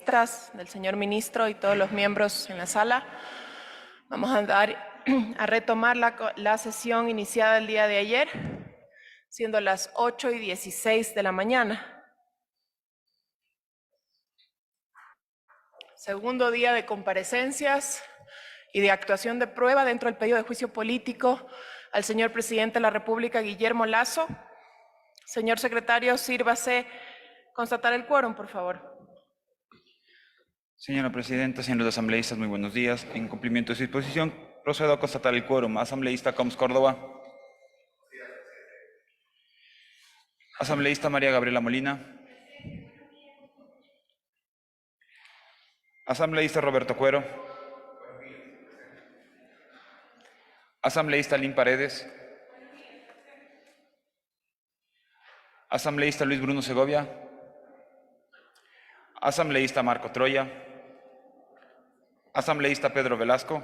ministras, del señor ministro y todos los miembros en la sala. Vamos a retomar la sesión iniciada el día de ayer, siendo las 8:16 de la mañana. Segundo día de comparecencias y de actuación de prueba dentro del pedido de juicio político al señor presidente de la República, Guillermo Lasso. Señor secretario, sírvase constatar el quórum, por favor. Señora Presidenta, señores asambleístas, muy buenos días. En cumplimiento de su disposición, procedo a constatar el quórum. Asambleísta Coms Córdoba. Asambleísta María Gabriela Molina. Asambleísta Roberto Cuero. Asambleísta Lynn Paredes. Asambleísta Luis Bruno Segovia. Asambleísta Marco Troya. Asambleísta Pedro Velasco.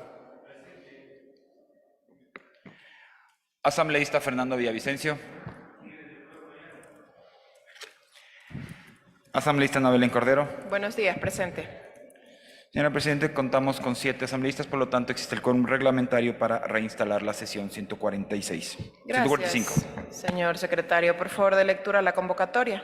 Asambleísta Fernando Villavicencio. Asambleísta Ana Belén Cordero. Buenos días, presente. Señora Presidenta, contamos con 7 asambleístas, por lo tanto existe el quórum reglamentario para reinstalar la sesión 146. Gracias, 145. Señor secretario. Por favor, de lectura a la convocatoria.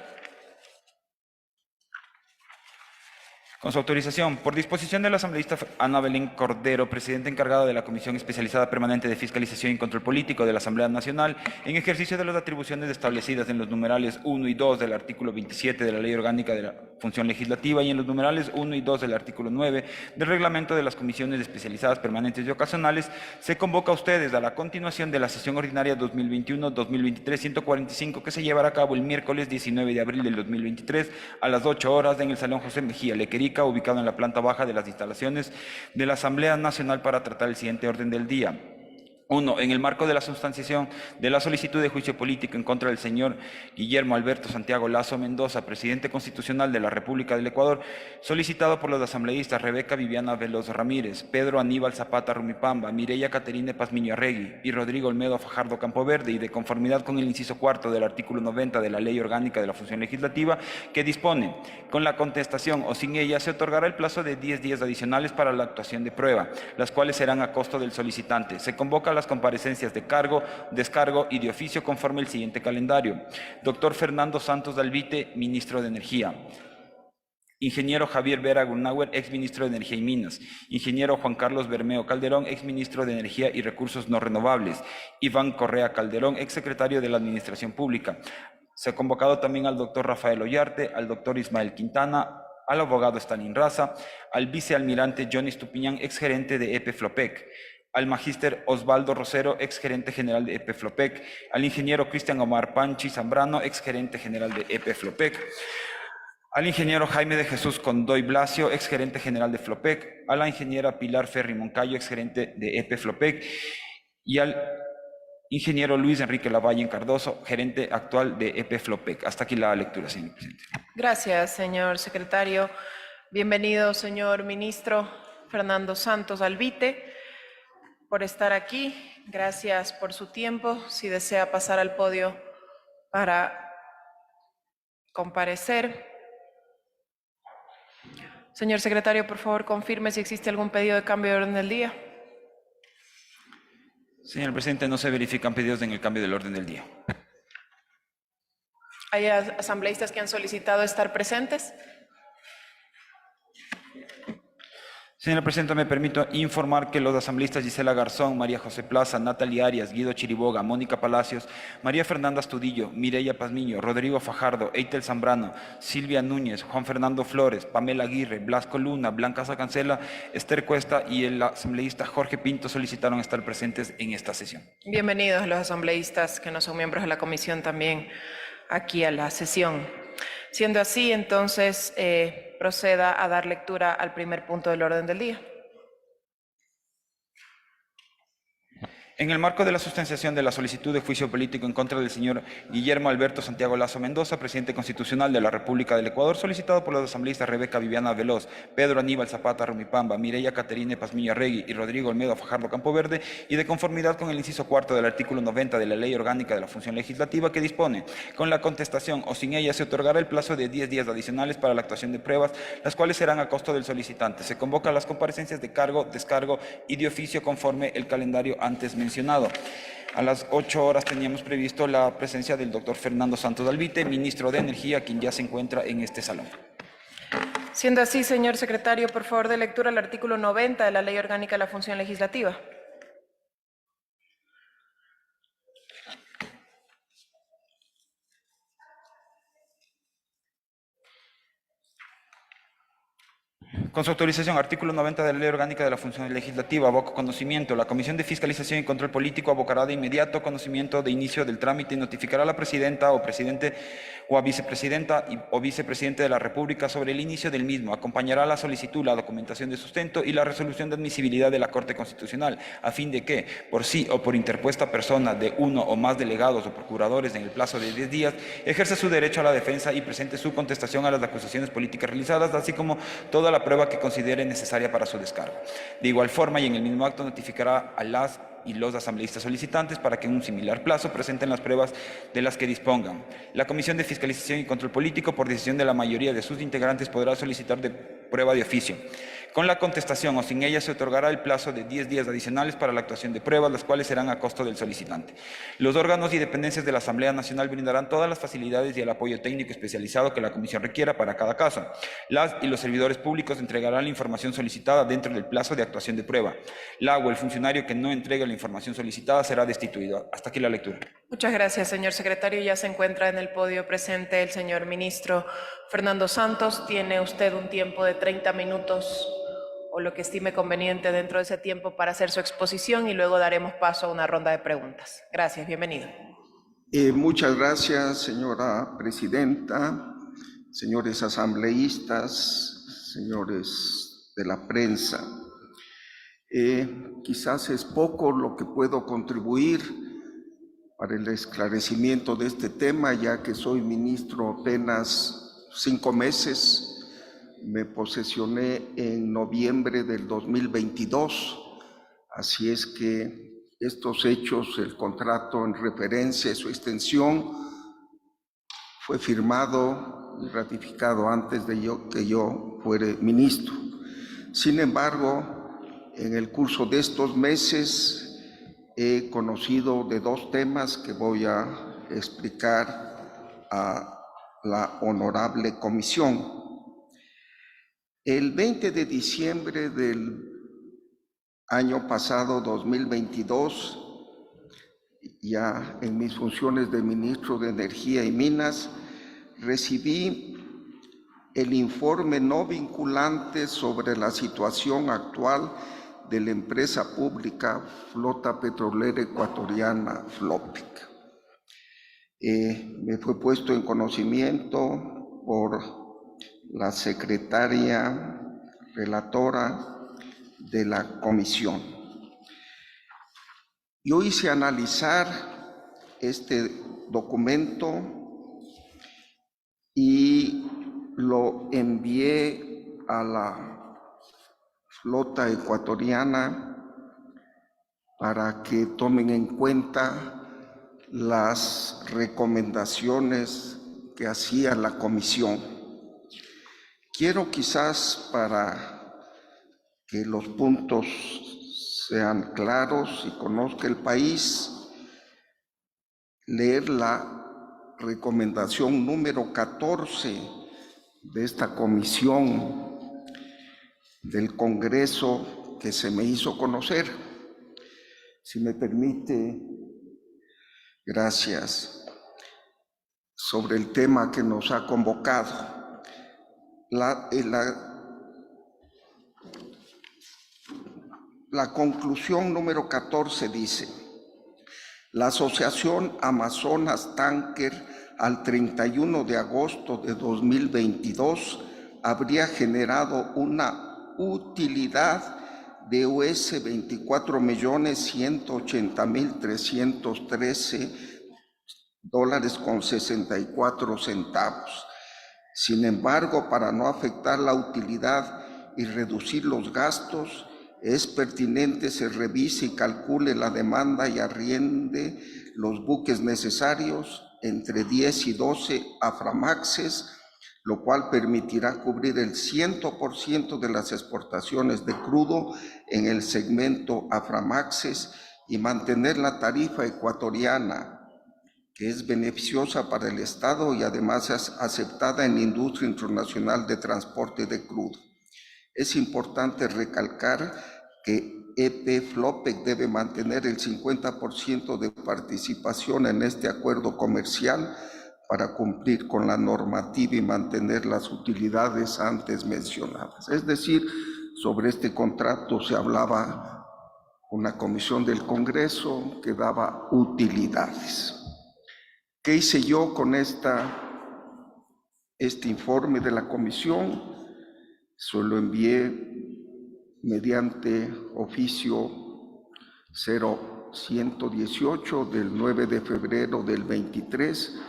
Con su autorización, por disposición de la asambleísta Ana Belén Cordero, presidenta encargada de la Comisión Especializada Permanente de Fiscalización y Control Político de la Asamblea Nacional, en ejercicio de las atribuciones establecidas en los numerales 1 y 2 del artículo 27 de la Ley Orgánica de la Función Legislativa y en los numerales 1 y 2 del artículo 9 del Reglamento de las Comisiones Especializadas Permanentes y Ocasionales, se convoca a ustedes a la continuación de la sesión ordinaria 2021-2023-145 que se llevará a cabo el miércoles 19 de abril del 2023 a las 8 horas en el Salón José Mejía Lequerica, ubicado en la planta baja de las instalaciones de la Asamblea Nacional, para tratar el siguiente orden del día. 1. En el marco de la sustanciación de la solicitud de juicio político en contra del señor Guillermo Alberto Santiago Lasso Mendoza, presidente constitucional de la República del Ecuador, solicitado por los asambleístas Rebeca Viviana Veloz Ramírez, Pedro Aníbal Zapata Rumipamba, Mireya Caterine Pazmiño Arregui y Rodrigo Olmedo Fajardo Campoverde, y de conformidad con el inciso cuarto del artículo 90 de la Ley Orgánica de la Función Legislativa, que dispone, con la contestación o sin ella, se otorgará el plazo de 10 días adicionales para la actuación de prueba, las cuales serán a costo del solicitante. Se convoca a las comparecencias de cargo, descargo y de oficio conforme el siguiente calendario. Doctor Fernando Santos Dalvite, ministro de Energía. Ingeniero Javier Vera Gurnauer, exministro de Energía y Minas. Ingeniero Juan Carlos Bermeo Calderón, exministro de Energía y Recursos No Renovables. Iván Correa Calderón, exsecretario de la Administración Pública. Se ha convocado también al doctor Rafael Ollarte, al doctor Ismael Quintana, al abogado Stalin Raza, al vicealmirante Johnny Stupiñán, exgerente de EPFLOPEC, al magíster Osvaldo Rosero, exgerente general de EPFLOPEC, al ingeniero Cristian Omar Panchi Zambrano, exgerente general de EPFLOPEC, al ingeniero Jaime de Jesús Condoy Blasio, exgerente general de FLOPEC, a la ingeniera Pilar Ferri Moncayo, exgerente de EPFLOPEC, y al ingeniero Luis Enrique Lavalle Cardoso, gerente actual de EPFLOPEC. Hasta aquí la lectura, señor presidente. Gracias, señor secretario. Bienvenido, señor ministro Fernando Santos Dalvite, por estar aquí. Gracias por su tiempo. Si desea pasar al podio para comparecer. Señor secretario, por favor, confirme si existe algún pedido de cambio de orden del día. Señor presidente, no se verifican pedidos en el cambio del orden del día. ¿Hay asambleístas que han solicitado estar presentes? Señora Presidenta, me permito informar que los asambleístas Gisela Garzón, María José Plaza, Natalia Arias, Guido Chiriboga, Mónica Palacios, María Fernanda Astudillo, Mireya Pazmiño, Rodrigo Fajardo, Eitel Zambrano, Silvia Núñez, Juan Fernando Flores, Pamela Aguirre, Blasco Luna, Blanca Sacancela, Esther Cuesta y el asambleísta Jorge Pinto solicitaron estar presentes en esta sesión. Bienvenidos los asambleístas que no son miembros de la comisión también aquí a la sesión. Siendo así, entonces proceda a dar lectura al primer punto del orden del día. En el marco de la sustanciación de la solicitud de juicio político en contra del señor Guillermo Alberto Santiago Lazo Mendoza, presidente constitucional de la República del Ecuador, solicitado por los asambleístas Rebeca Viviana Veloz, Pedro Aníbal Zapata Rumipamba, Mireya Caterine Pazmiño Arregui y Rodrigo Olmedo Fajardo Campoverde, y de conformidad con el inciso cuarto del artículo 90 de la Ley Orgánica de la Función Legislativa, que dispone: con la contestación o sin ella se otorgará el plazo de 10 días adicionales para la actuación de pruebas, las cuales serán a costo del solicitante. Se convoca a las comparecencias de cargo, descargo y de oficio conforme el calendario antes mencionado. A las 8 horas teníamos previsto la presencia del doctor Fernando Santos Albite, ministro de Energía, quien ya se encuentra en este salón. Siendo así, señor secretario, por favor, de lectura el artículo 90 de la Ley Orgánica de la Función Legislativa. Con su autorización, artículo 90 de la Ley Orgánica de la Función Legislativa, aboco conocimiento. La Comisión de Fiscalización y Control Político abocará de inmediato conocimiento de inicio del trámite y notificará a la presidenta o presidente o a vicepresidenta o vicepresidente de la República sobre el inicio del mismo. Acompañará la solicitud, la documentación de sustento y la resolución de admisibilidad de la Corte Constitucional, a fin de que, por sí o por interpuesta persona de uno o más delegados o procuradores en el plazo de 10 días, ejerza su derecho a la defensa y presente su contestación a las acusaciones políticas realizadas, así como toda la prueba que considere necesaria para su descargo. De igual forma, y en el mismo acto, notificará a las y los asambleístas solicitantes para que en un similar plazo presenten las pruebas de las que dispongan. La Comisión de Fiscalización y Control Político, por decisión de la mayoría de sus integrantes, podrá solicitar de prueba de oficio. Con la contestación o sin ella se otorgará el plazo de 10 días adicionales para la actuación de pruebas, las cuales serán a costo del solicitante. Los órganos y dependencias de la Asamblea Nacional brindarán todas las facilidades y el apoyo técnico especializado que la Comisión requiera para cada caso. Las y los servidores públicos entregarán la información solicitada dentro del plazo de actuación de prueba. La o el funcionario que no entregue la información solicitada será destituido. Hasta aquí la lectura. Muchas gracias, señor secretario. Ya se encuentra en el podio presente el señor ministro Fernando Santos. Tiene usted un tiempo de 30 minutos o lo que estime conveniente dentro de ese tiempo para hacer su exposición y luego daremos paso a una ronda de preguntas. Gracias, bienvenido. Muchas gracias, señora presidenta, señores asambleístas, señores de la prensa. Quizás es poco lo que puedo contribuir para el esclarecimiento de este tema, ya que soy ministro apenas 5 meses. Me posesioné en noviembre del 2022, así es que estos hechos, el contrato en referencia a su extensión, fue firmado y ratificado antes de que yo fuera ministro. Sin embargo, en el curso de estos meses he conocido de 2 temas que voy a explicar a la honorable comisión. El 20 de diciembre del año pasado, 2022, ya en mis funciones de ministro de Energía y Minas, recibí el informe no vinculante sobre la situación actual de la empresa pública Flota Petrolera Ecuatoriana, FLOPEC. Me fue puesto en conocimiento por la secretaria relatora de la comisión. Yo hice analizar este documento y lo envié a la flota ecuatoriana para que tomen en cuenta las recomendaciones que hacía la comisión. Quiero quizás, para que los puntos sean claros y conozca el país, leer la recomendación número 14 de esta comisión del Congreso que se me hizo conocer. Si me permite, gracias, sobre el tema que nos ha convocado. La conclusión número 14 dice: la Asociación Amazonas Tanker al 31 de agosto de 2022 habría generado una utilidad DUS 24.180.313 dólares con 64 centavos. Sin embargo, para no afectar la utilidad y reducir los gastos, es pertinente se revise y calcule la demanda y arriende los buques necesarios entre 10 y 12 Aframaxes, lo cual permitirá cubrir el 100% de las exportaciones de crudo en el segmento Aframaxes y mantener la tarifa ecuatoriana, que es beneficiosa para el Estado y además es aceptada en la industria internacional de transporte de crudo. Es importante recalcar que EP-FLOPEC debe mantener el 50% de participación en este acuerdo comercial para cumplir con la normativa y mantener las utilidades antes mencionadas. Es decir, sobre este contrato se hablaba una comisión del Congreso que daba utilidades. ¿Qué hice yo con este informe de la comisión? Se lo envié mediante oficio 0118 del 9 de febrero del 23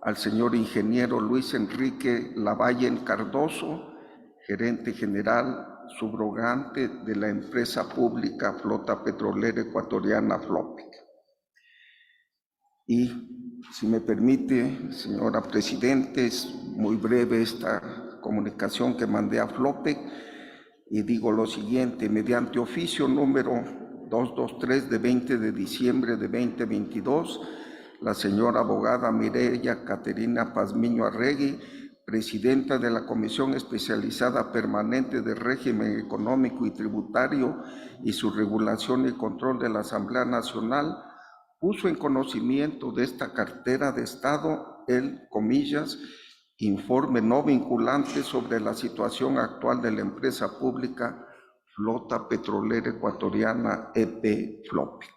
al señor ingeniero Luis Enrique Lavallen Cardoso, gerente general subrogante de la empresa pública Flota Petrolera Ecuatoriana FLOPEC. Y si me permite, señora Presidente, es muy breve esta comunicación que mandé a FLOPEC y digo lo siguiente: mediante oficio número 223 de 20 de diciembre de 2022, la señora abogada Mireya Caterina Pazmiño Arregui, presidenta de la Comisión Especializada Permanente de Régimen Económico y Tributario y su regulación y control de la Asamblea Nacional, puso en conocimiento de esta cartera de Estado el, comillas, informe no vinculante sobre la situación actual de la empresa pública Flota Petrolera Ecuatoriana EP-FLOPEC.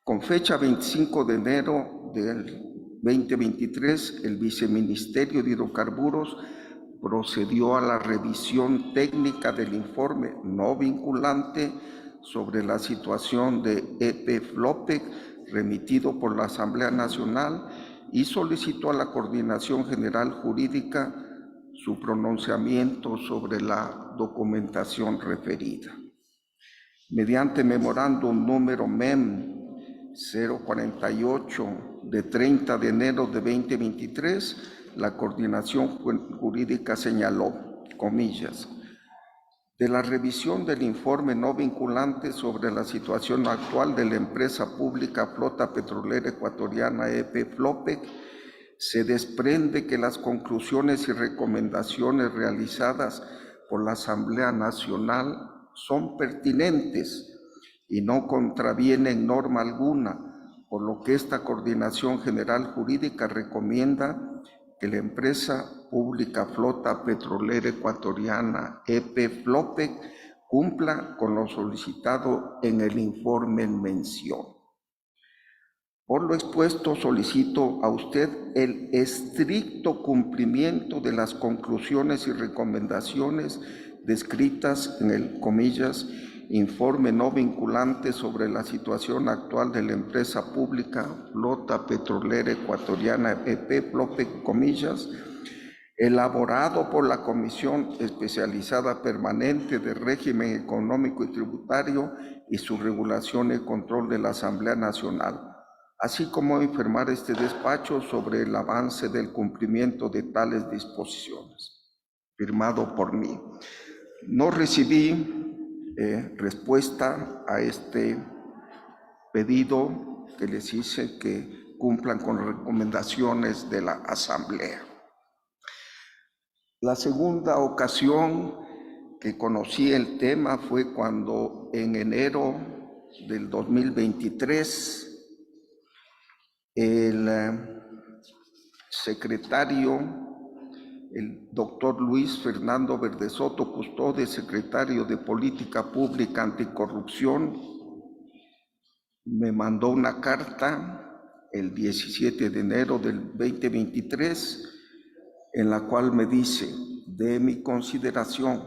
Con fecha 25 de enero del 2023, el Viceministerio de Hidrocarburos procedió a la revisión técnica del informe no vinculante sobre la situación de EP-FLOPEC remitido por la Asamblea Nacional y solicitó a la Coordinación General Jurídica su pronunciamiento sobre la documentación referida. Mediante memorándum número MEM 048 de 30 de enero de 2023, la Coordinación Jurídica señaló, comillas, de la revisión del informe no vinculante sobre la situación actual de la empresa pública Flota Petrolera Ecuatoriana EP-FLOPEC, se desprende que las conclusiones y recomendaciones realizadas por la Asamblea Nacional son pertinentes y no contravienen norma alguna, por lo que esta Coordinación General Jurídica recomienda que la empresa pública Flota Petrolera Ecuatoriana EP-FLOPEC cumpla con lo solicitado en el informe en mención. Por lo expuesto, solicito a usted el estricto cumplimiento de las conclusiones y recomendaciones descritas en el, comillas, informe no vinculante sobre la situación actual de la empresa pública Flota Petrolera Ecuatoriana EP-FLOPEC, comillas, elaborado por la Comisión Especializada Permanente de Régimen Económico y Tributario y su regulación y control de la Asamblea Nacional, así como informar este despacho sobre el avance del cumplimiento de tales disposiciones. Firmado por mí. No recibí respuesta a este pedido que les hice, que cumplan con recomendaciones de la Asamblea. La segunda ocasión que conocí el tema fue cuando en enero del 2023 el secretario, el doctor Luis Fernando Verdesoto Custode, secretario de Política Pública Anticorrupción, me mandó una carta el 17 de enero del 2023, en la cual me dice: de mi consideración,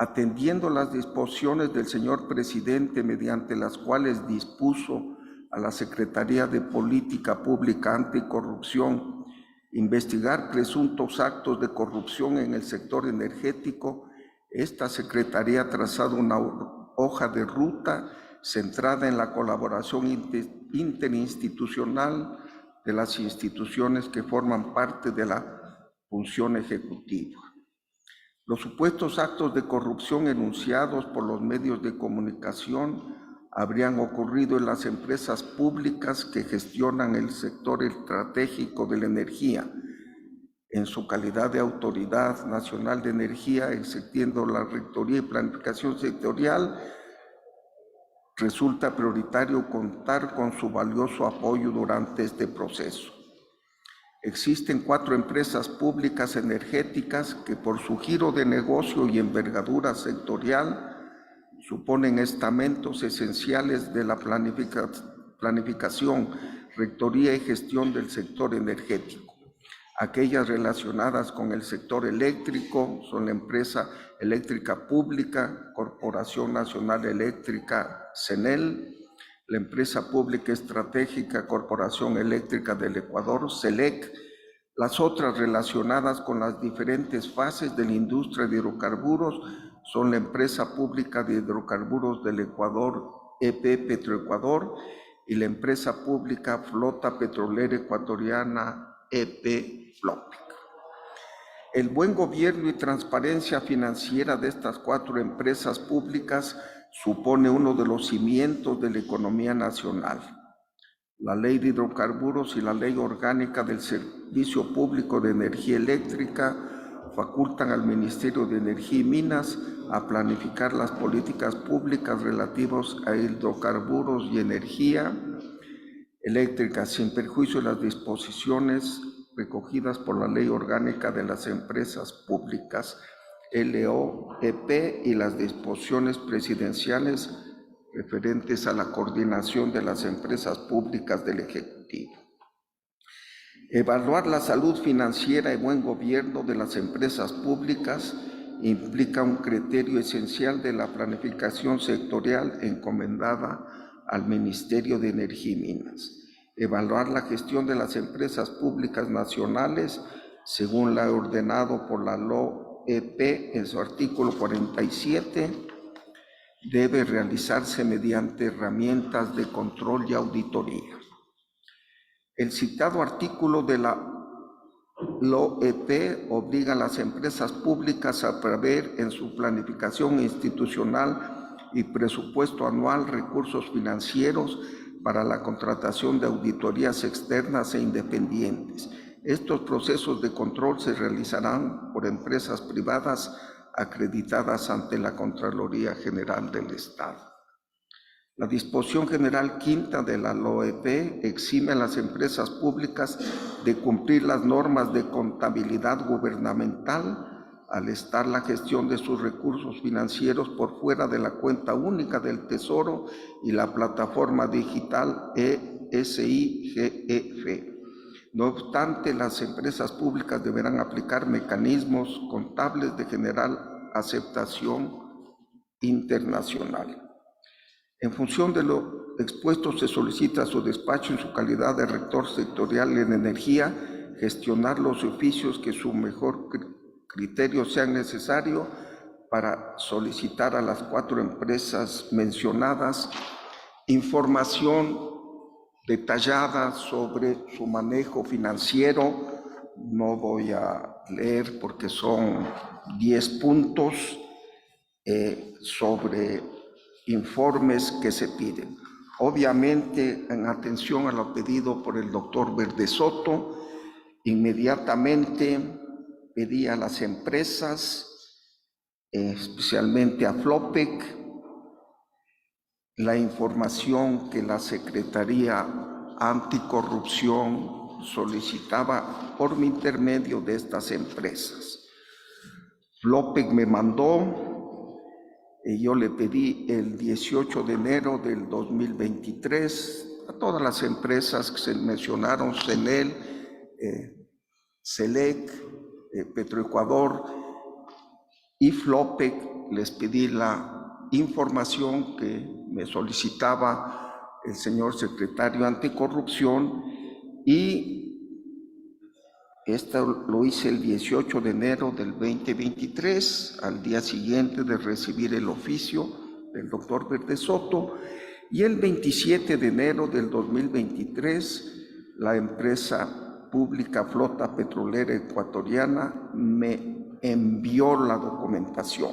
atendiendo las disposiciones del señor presidente mediante las cuales dispuso a la Secretaría de Política Pública Anticorrupción investigar presuntos actos de corrupción en el sector energético, esta Secretaría ha trazado una hoja de ruta centrada en la colaboración interinstitucional de las instituciones que forman parte de la función ejecutiva. Los supuestos actos de corrupción enunciados por los medios de comunicación habrían ocurrido en las empresas públicas que gestionan el sector estratégico de la energía. En su calidad de Autoridad Nacional de Energía, exceptiendo la Rectoría y Planificación Sectorial, resulta prioritario contar con su valioso apoyo durante este proceso. Existen 4 empresas públicas energéticas que por su giro de negocio y envergadura sectorial suponen estamentos esenciales de la planificación, rectoría y gestión del sector energético. Aquellas relacionadas con el sector eléctrico son la Empresa Eléctrica Pública, Corporación Nacional Eléctrica, CENEL, la Empresa Pública Estratégica Corporación Eléctrica del Ecuador, CELEC, las otras relacionadas con las diferentes fases de la industria de hidrocarburos son la Empresa Pública de Hidrocarburos del Ecuador, EP Petroecuador, y la Empresa Pública Flota Petrolera Ecuatoriana, EP Flopic. El buen gobierno y transparencia financiera de estas 4 empresas públicas supone uno de los cimientos de la economía nacional. La Ley de Hidrocarburos y la Ley Orgánica del Servicio Público de Energía Eléctrica facultan al Ministerio de Energía y Minas a planificar las políticas públicas relativas a hidrocarburos y energía eléctrica, sin perjuicio de las disposiciones recogidas por la Ley Orgánica de las Empresas Públicas, LOEP, y las disposiciones presidenciales referentes a la coordinación de las empresas públicas del Ejecutivo. Evaluar la salud financiera y buen gobierno de las empresas públicas implica un criterio esencial de la planificación sectorial encomendada al Ministerio de Energía y Minas. Evaluar la gestión de las empresas públicas nacionales, según la ordenado por la LOEP en su artículo 47, debe realizarse mediante herramientas de control y auditoría. El citado artículo de la LOEP obliga a las empresas públicas a prever en su planificación institucional y presupuesto anual recursos financieros para la contratación de auditorías externas e independientes. Estos procesos de control se realizarán por empresas privadas acreditadas ante la Contraloría General del Estado. La disposición general quinta de la LOEP exime a las empresas públicas de cumplir las normas de contabilidad gubernamental al estar la gestión de sus recursos financieros por fuera de la cuenta única del Tesoro y la plataforma digital ESIGEF. No obstante, las empresas públicas deberán aplicar mecanismos contables de general aceptación internacional. En función de lo expuesto, se solicita a su despacho, en su calidad de rector sectorial en energía, gestionar los oficios que su mejor criterio sean necesarios para solicitar a las 4 empresas mencionadas información detallada sobre su manejo financiero. No voy a leer porque son 10 puntos sobre informes que se piden. Obviamente, en atención a lo pedido por el doctor Verde Soto, inmediatamente pedí a las empresas, especialmente a Flopec, la información que la Secretaría Anticorrupción solicitaba por mi intermedio de estas empresas. Flopec me mandó, yo le pedí el 18 de enero del 2023 a todas las empresas que se mencionaron, CENEL, CELEC, Petroecuador, y FLOPEC les pedí la información que me solicitaba el señor secretario anticorrupción y esto lo hice el 18 de enero del 2023, al día siguiente de recibir el oficio del doctor Verde Soto, y el 27 de enero del 2023 la empresa pública Flota Petrolera Ecuatoriana me envió la documentación.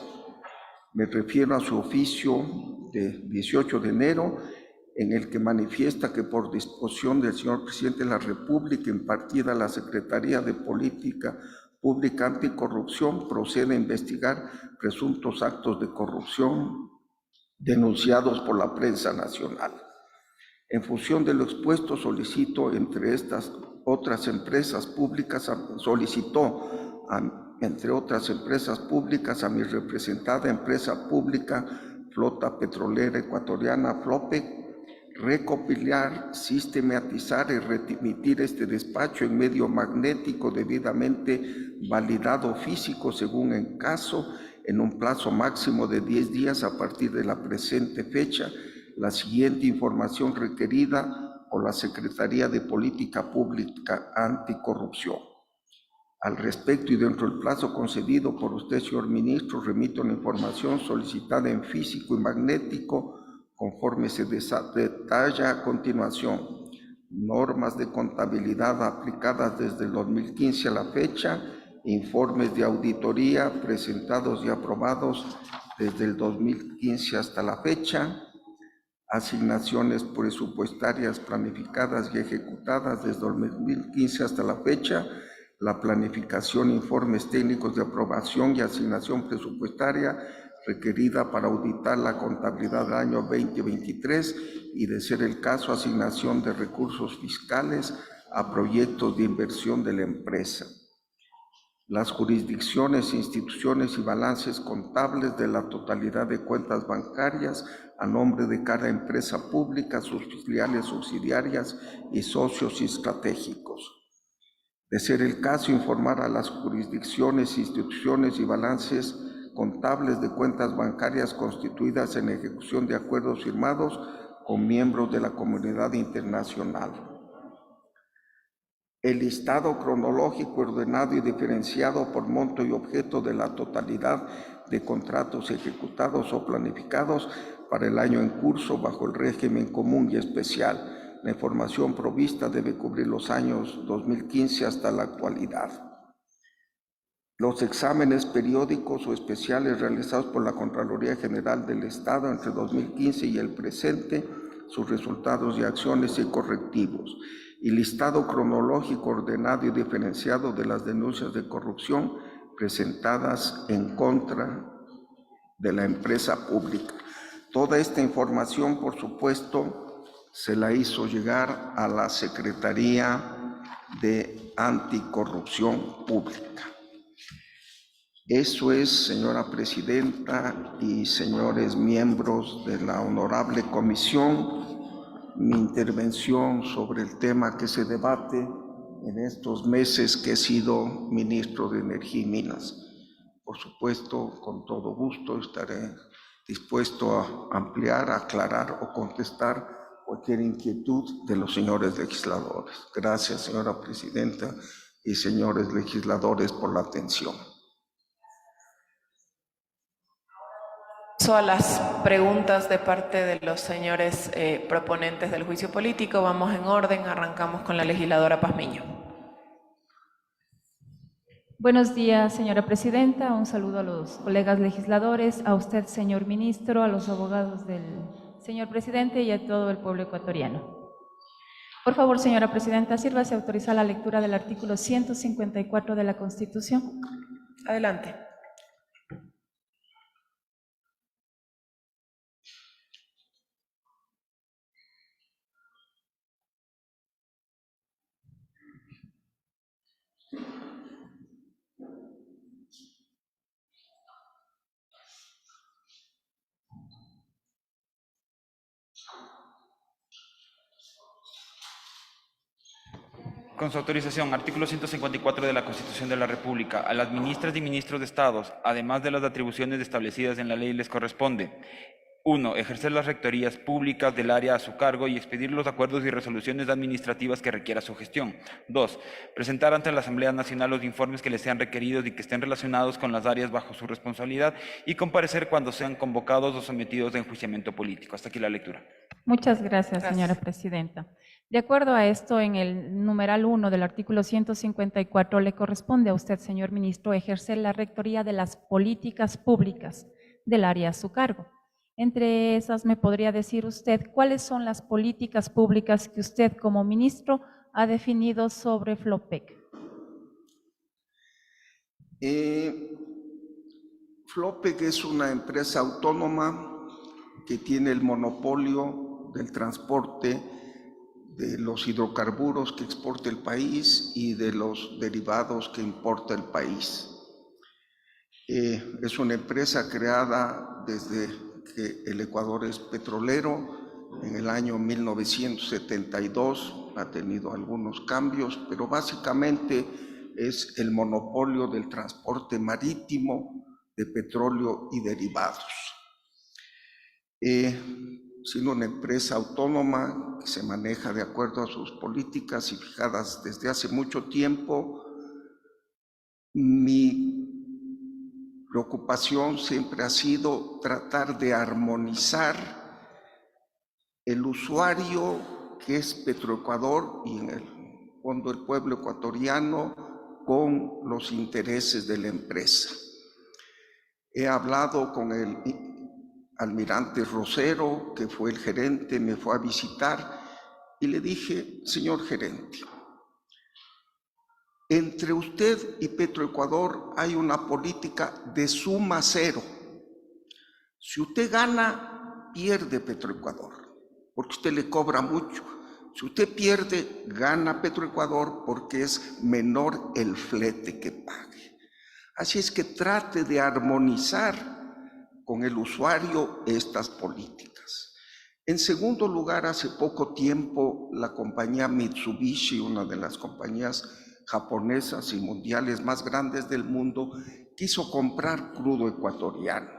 Me refiero a su oficio de 18 de enero, en el que manifiesta que por disposición del señor presidente de la República, impartida a la Secretaría de Política Pública Anticorrupción, procede a investigar presuntos actos de corrupción denunciados por la prensa nacional. En función de lo expuesto, solicitó, entre otras empresas públicas, a mi representada empresa pública Flota Petrolera Ecuatoriana, FLOPEC, recopilar, sistematizar y remitir este despacho en medio magnético debidamente validado físico según el caso, en un plazo máximo de 10 días a partir de la presente fecha, la siguiente información requerida por la Secretaría de Política Pública Anticorrupción. Al respecto y dentro del plazo concedido por usted, señor ministro, remito la información solicitada en físico y magnético conforme se detalla a continuación. Normas de contabilidad aplicadas desde el 2015 a la fecha, informes de auditoría presentados y aprobados desde el 2015 hasta la fecha, asignaciones presupuestarias planificadas y ejecutadas desde el 2015 hasta la fecha, la planificación, informes técnicos de aprobación y asignación presupuestaria requerida para auditar la contabilidad del año 2023 y, de ser el caso, asignación de recursos fiscales a proyectos de inversión de la empresa. Las jurisdicciones, instituciones y balances contables de la totalidad de cuentas bancarias a nombre de cada empresa pública, sus filiales subsidiarias y socios estratégicos. De ser el caso, informar a las jurisdicciones, instituciones y balances contables de cuentas bancarias constituidas en ejecución de acuerdos firmados con miembros de la comunidad internacional. El listado cronológico, ordenado y diferenciado por monto y objeto de la totalidad de contratos ejecutados o planificados para el año en curso bajo el régimen común y especial. La información provista debe cubrir los años 2015 hasta la actualidad. Los exámenes periódicos o especiales realizados por la Contraloría General del Estado entre 2015 y el presente, sus resultados y acciones y correctivos, y listado cronológico ordenado y diferenciado de las denuncias de corrupción presentadas en contra de la empresa pública. Toda esta información, por supuesto, se la hizo llegar a la Secretaría de Anticorrupción Pública. Eso es, señora presidenta y señores miembros de la honorable comisión, mi intervención sobre el tema que se debate en estos meses que he sido ministro de Energía y Minas. Por supuesto, con todo gusto estaré dispuesto a ampliar, aclarar o contestar cualquier inquietud de los señores legisladores. Gracias, señora presidenta y señores legisladores, por la atención. A las preguntas de parte de los señores proponentes del juicio político, vamos en orden, arrancamos con la legisladora Pazmiño. Buenos días, señora presidenta. Un saludo a los colegas legisladores, a usted, señor ministro, a los abogados del señor presidente y a todo el pueblo ecuatoriano. Por favor, señora presidenta, sírvase a autorizar la lectura del artículo 154 de la Constitución. Adelante. Con su autorización, artículo 154 de la Constitución de la República, a las ministras y ministros de Estados, además de las atribuciones establecidas en la ley, les corresponde: 1. Ejercer las rectorías públicas del área a su cargo y expedir los acuerdos y resoluciones administrativas que requiera su gestión. 2. Presentar ante la Asamblea Nacional los informes que les sean requeridos y que estén relacionados con las áreas bajo su responsabilidad y comparecer cuando sean convocados o sometidos a enjuiciamiento político. Hasta aquí la lectura. Muchas gracias, Gracias. señora presidenta. De acuerdo a esto, en el numeral 1 del artículo 154, le corresponde a usted, señor ministro, ejercer la rectoría de las políticas públicas del área a su cargo. Entre esas, ¿me podría decir usted cuáles son las políticas públicas que usted como ministro ha definido sobre Flopec? Flopec es una empresa autónoma que tiene el monopolio del transporte de los hidrocarburos que exporta el país y de los derivados que importa el país. Es una empresa creada desde que el Ecuador es petrolero en el año 1972, ha tenido algunos cambios, pero básicamente es el monopolio del transporte marítimo de petróleo y derivados. Siendo una empresa autónoma que se maneja de acuerdo a sus políticas y fijadas desde hace mucho tiempo, mi preocupación siempre ha sido tratar de armonizar el usuario que es Petroecuador y en el fondo el pueblo ecuatoriano con los intereses de la empresa. He hablado con el almirante Rosero, que fue el gerente, me fue a visitar y le dije: señor gerente, entre usted y Petroecuador hay una política de suma cero. Si usted gana, pierde Petroecuador, porque usted le cobra mucho. Si usted pierde, gana Petroecuador porque es menor el flete que pague. Así es que trate de armonizar con el usuario estas políticas. En segundo lugar, hace poco tiempo la compañía Mitsubishi, una de las compañías japonesas y mundiales más grandes del mundo, quiso comprar crudo ecuatoriano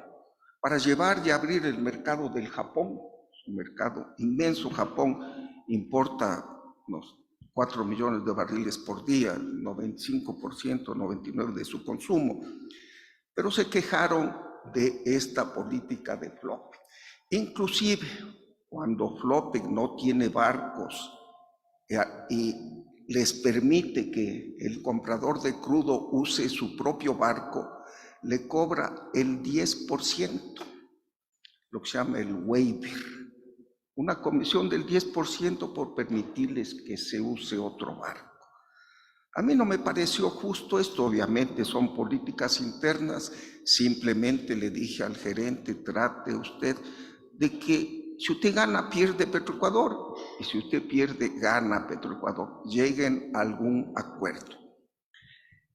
para llevar y abrir el mercado del Japón, un mercado inmenso. Japón importa unos 4 millones de barriles por día, 95%, 99% de su consumo, pero se quejaron de esta política de Flopec. Inclusive, cuando Flopec no tiene barcos y les permite que el comprador de crudo use su propio barco, le cobra el 10%, lo que se llama el waiver, una comisión del 10% por permitirles que se use otro barco. A mí no me pareció justo esto, obviamente son políticas internas. Simplemente le dije al gerente: trate usted de que si usted gana, pierde Petroecuador, y si usted pierde, gana Petroecuador. Lleguen a algún acuerdo.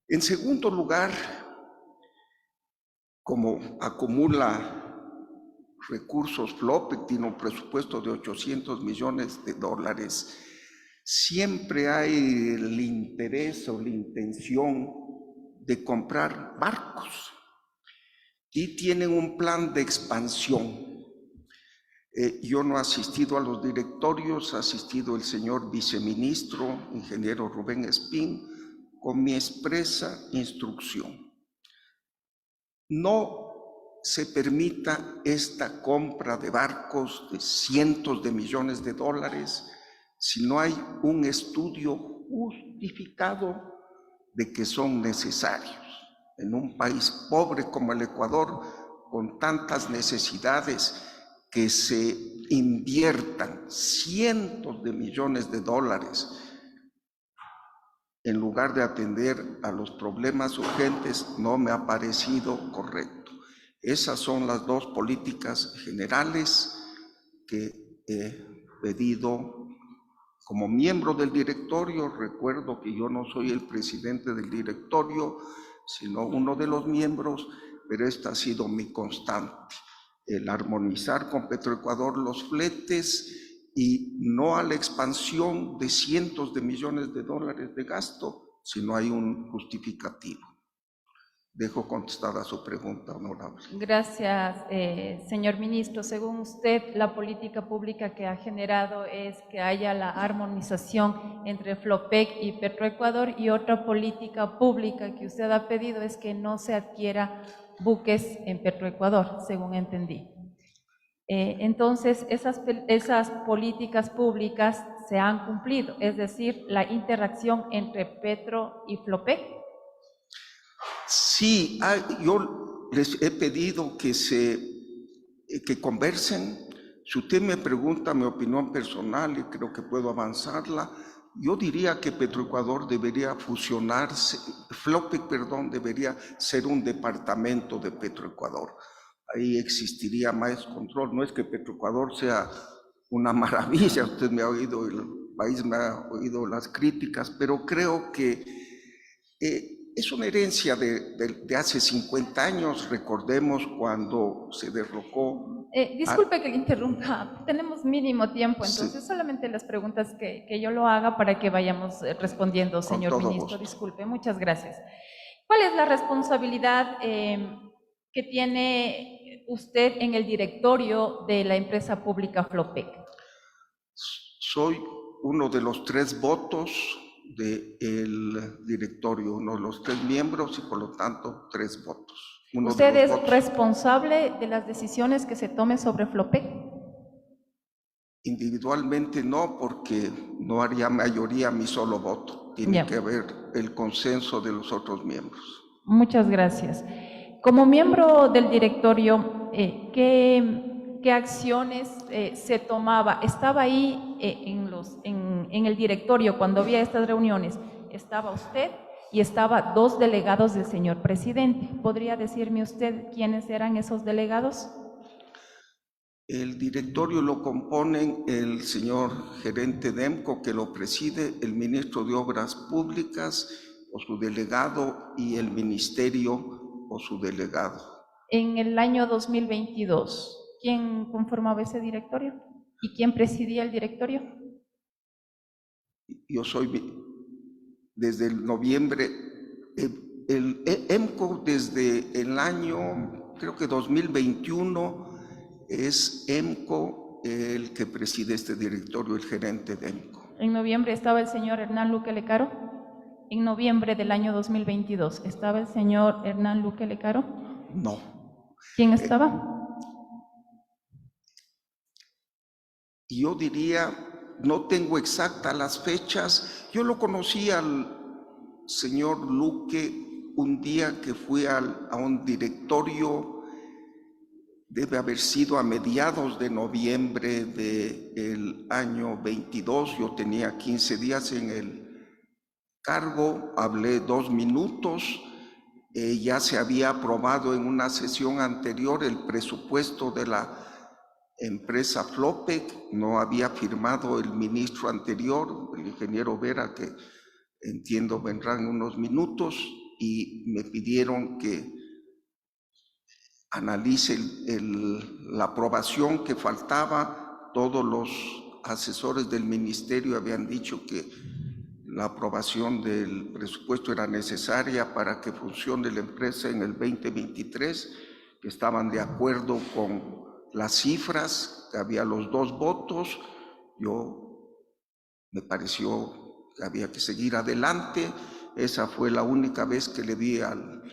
En segundo lugar, como acumula recursos Flopec, tiene un presupuesto de $800 millones, siempre hay el interés o la intención de comprar barcos y tienen un plan de expansión. Yo no he asistido a los directorios, ha asistido el señor viceministro, ingeniero Rubén Espín, con mi expresa instrucción: no se permita esta compra de barcos de cientos de millones de dólares si no hay un estudio justificado de que son necesarios. En un país pobre como el Ecuador, con tantas necesidades, que se inviertan cientos de millones de dólares en lugar de atender a los problemas urgentes, no me ha parecido correcto. Esas son las dos políticas generales que he pedido. Como miembro del directorio, recuerdo que yo no soy el presidente del directorio, sino uno de los miembros, pero esta ha sido mi constante: el armonizar con Petroecuador los fletes y no a la expansión de cientos de millones de dólares de gasto si no hay un justificativo. Dejo contestada su pregunta, honorable. Gracias, señor ministro. Según usted, la política pública que ha generado es que haya la armonización entre Flopec y Petroecuador, y otra política pública que usted ha pedido es que no se adquiera buques en Petroecuador, según entendí. Entonces, esas políticas públicas se han cumplido, es decir, la interacción entre Petro y Flopec. Sí, yo les he pedido que conversen. Si usted me pregunta mi opinión personal, y creo que puedo avanzarla, yo diría que Petroecuador debería fusionarse, Flopec, perdón, debería ser un departamento de Petroecuador. Ahí existiría más control. No es que Petroecuador sea una maravilla, usted me ha oído, el país me ha oído las críticas, pero creo que es una herencia de hace 50 años, recordemos cuando se derrocó. Disculpe que le interrumpa, tenemos mínimo tiempo, entonces Sí. solamente las preguntas que yo lo haga para que vayamos respondiendo, señor todo ministro. gusto. Disculpe, muchas gracias. ¿Cuál es la responsabilidad que tiene usted en el directorio de la empresa pública Flopec? Soy uno de los 3 votos del directorio, uno de los 3 miembros y por lo tanto 3 votos. ¿Usted es responsable de las decisiones que se tomen sobre Flopec? Individualmente no, porque no haría mayoría mi solo voto. Tiene que haber el consenso de los otros miembros. Muchas gracias. Como miembro del directorio, ¿qué acciones se tomaba? ¿Estaba ahí en el directorio cuando había estas reuniones? ¿Estaba usted? Y estaba 2 delegados del señor presidente. ¿Podría decirme usted quiénes eran esos delegados? El directorio lo componen el señor gerente de EMCO, que lo preside, el ministro de Obras Públicas o su delegado, y el ministerio o su delegado. En el año 2022, ¿quién conformaba ese directorio? ¿Y quién presidía el directorio? Yo soy desde el noviembre, el EMCO desde el año, creo que 2021, es EMCO el que preside este directorio, el gerente de EMCO. En noviembre estaba el señor Hernán Luque Lecaro. En noviembre del año 2022, ¿estaba el señor Hernán Luque Lecaro? No. ¿Quién estaba? Yo diría, no tengo exactas las fechas. Yo lo conocí al señor Luque un día que fui a un directorio, debe haber sido a mediados de noviembre del año 22. Yo tenía 15 días en el cargo, hablé 2 minutos. Ya se había aprobado en una sesión anterior el presupuesto de la empresa Flopec, no había firmado el ministro anterior, el ingeniero Vera, que entiendo vendrá en unos minutos, y me pidieron que analice la aprobación que faltaba. Todos los asesores del ministerio habían dicho que la aprobación del presupuesto era necesaria para que funcione la empresa en el 2023, que estaban de acuerdo con las cifras, que había los 2 votos. Me pareció que había que seguir adelante. Esa fue la única vez que le vi al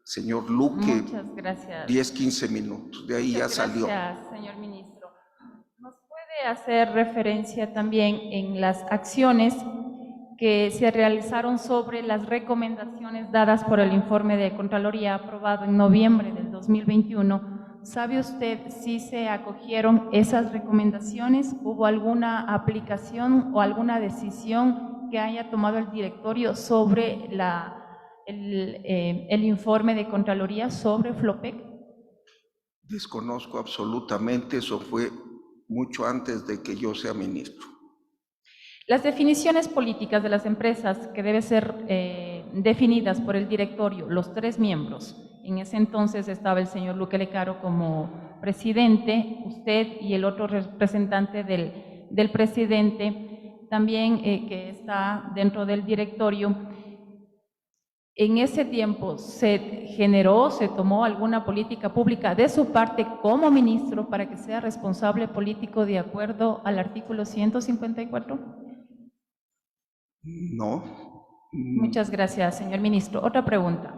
señor Luque. Muchas gracias. 10, 15 minutos, de ahí ya salió. Gracias, señor ministro. ¿Nos puede hacer referencia también en las acciones que se realizaron sobre las recomendaciones dadas por el informe de Contraloría aprobado en noviembre del 2021? ¿Sabe usted si se acogieron esas recomendaciones? ¿Hubo alguna aplicación o alguna decisión que haya tomado el directorio sobre el informe de Contraloría sobre Flopec? Desconozco absolutamente, eso fue mucho antes de que yo sea ministro. Las definiciones políticas de las empresas que deben ser definidas por el directorio, los 3 miembros. En ese entonces estaba el señor Luque Lecaro como presidente, usted y el otro representante del del presidente, también que está dentro del directorio. ¿En ese tiempo se tomó alguna política pública de su parte como ministro para que sea responsable político de acuerdo al artículo 154? No. Muchas gracias, señor ministro. Otra pregunta.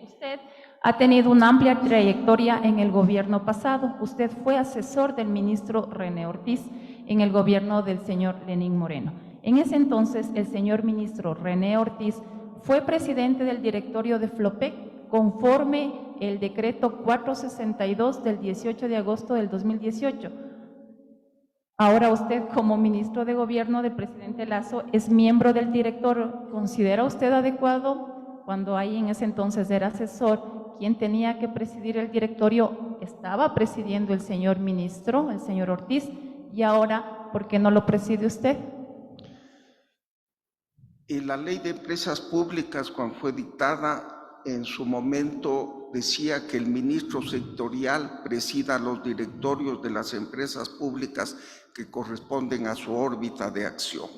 Usted ha tenido una amplia trayectoria en el gobierno pasado. Usted fue asesor del ministro René Ortiz en el gobierno del señor Lenín Moreno. En ese entonces, el señor ministro René Ortiz fue presidente del directorio de Flopec conforme el decreto 462 del 18 de agosto del 2018. Ahora usted, como ministro de Gobierno del presidente Lasso, es miembro del directorio. ¿Considera usted adecuado, cuando ahí en ese entonces era asesor, quien tenía que presidir el directorio estaba presidiendo el señor ministro, el señor Ortiz, y ahora, ¿por qué no lo preside usted? En la ley de empresas públicas, cuando fue dictada, en su momento decía que el ministro sectorial presida los directorios de las empresas públicas que corresponden a su órbita de acción.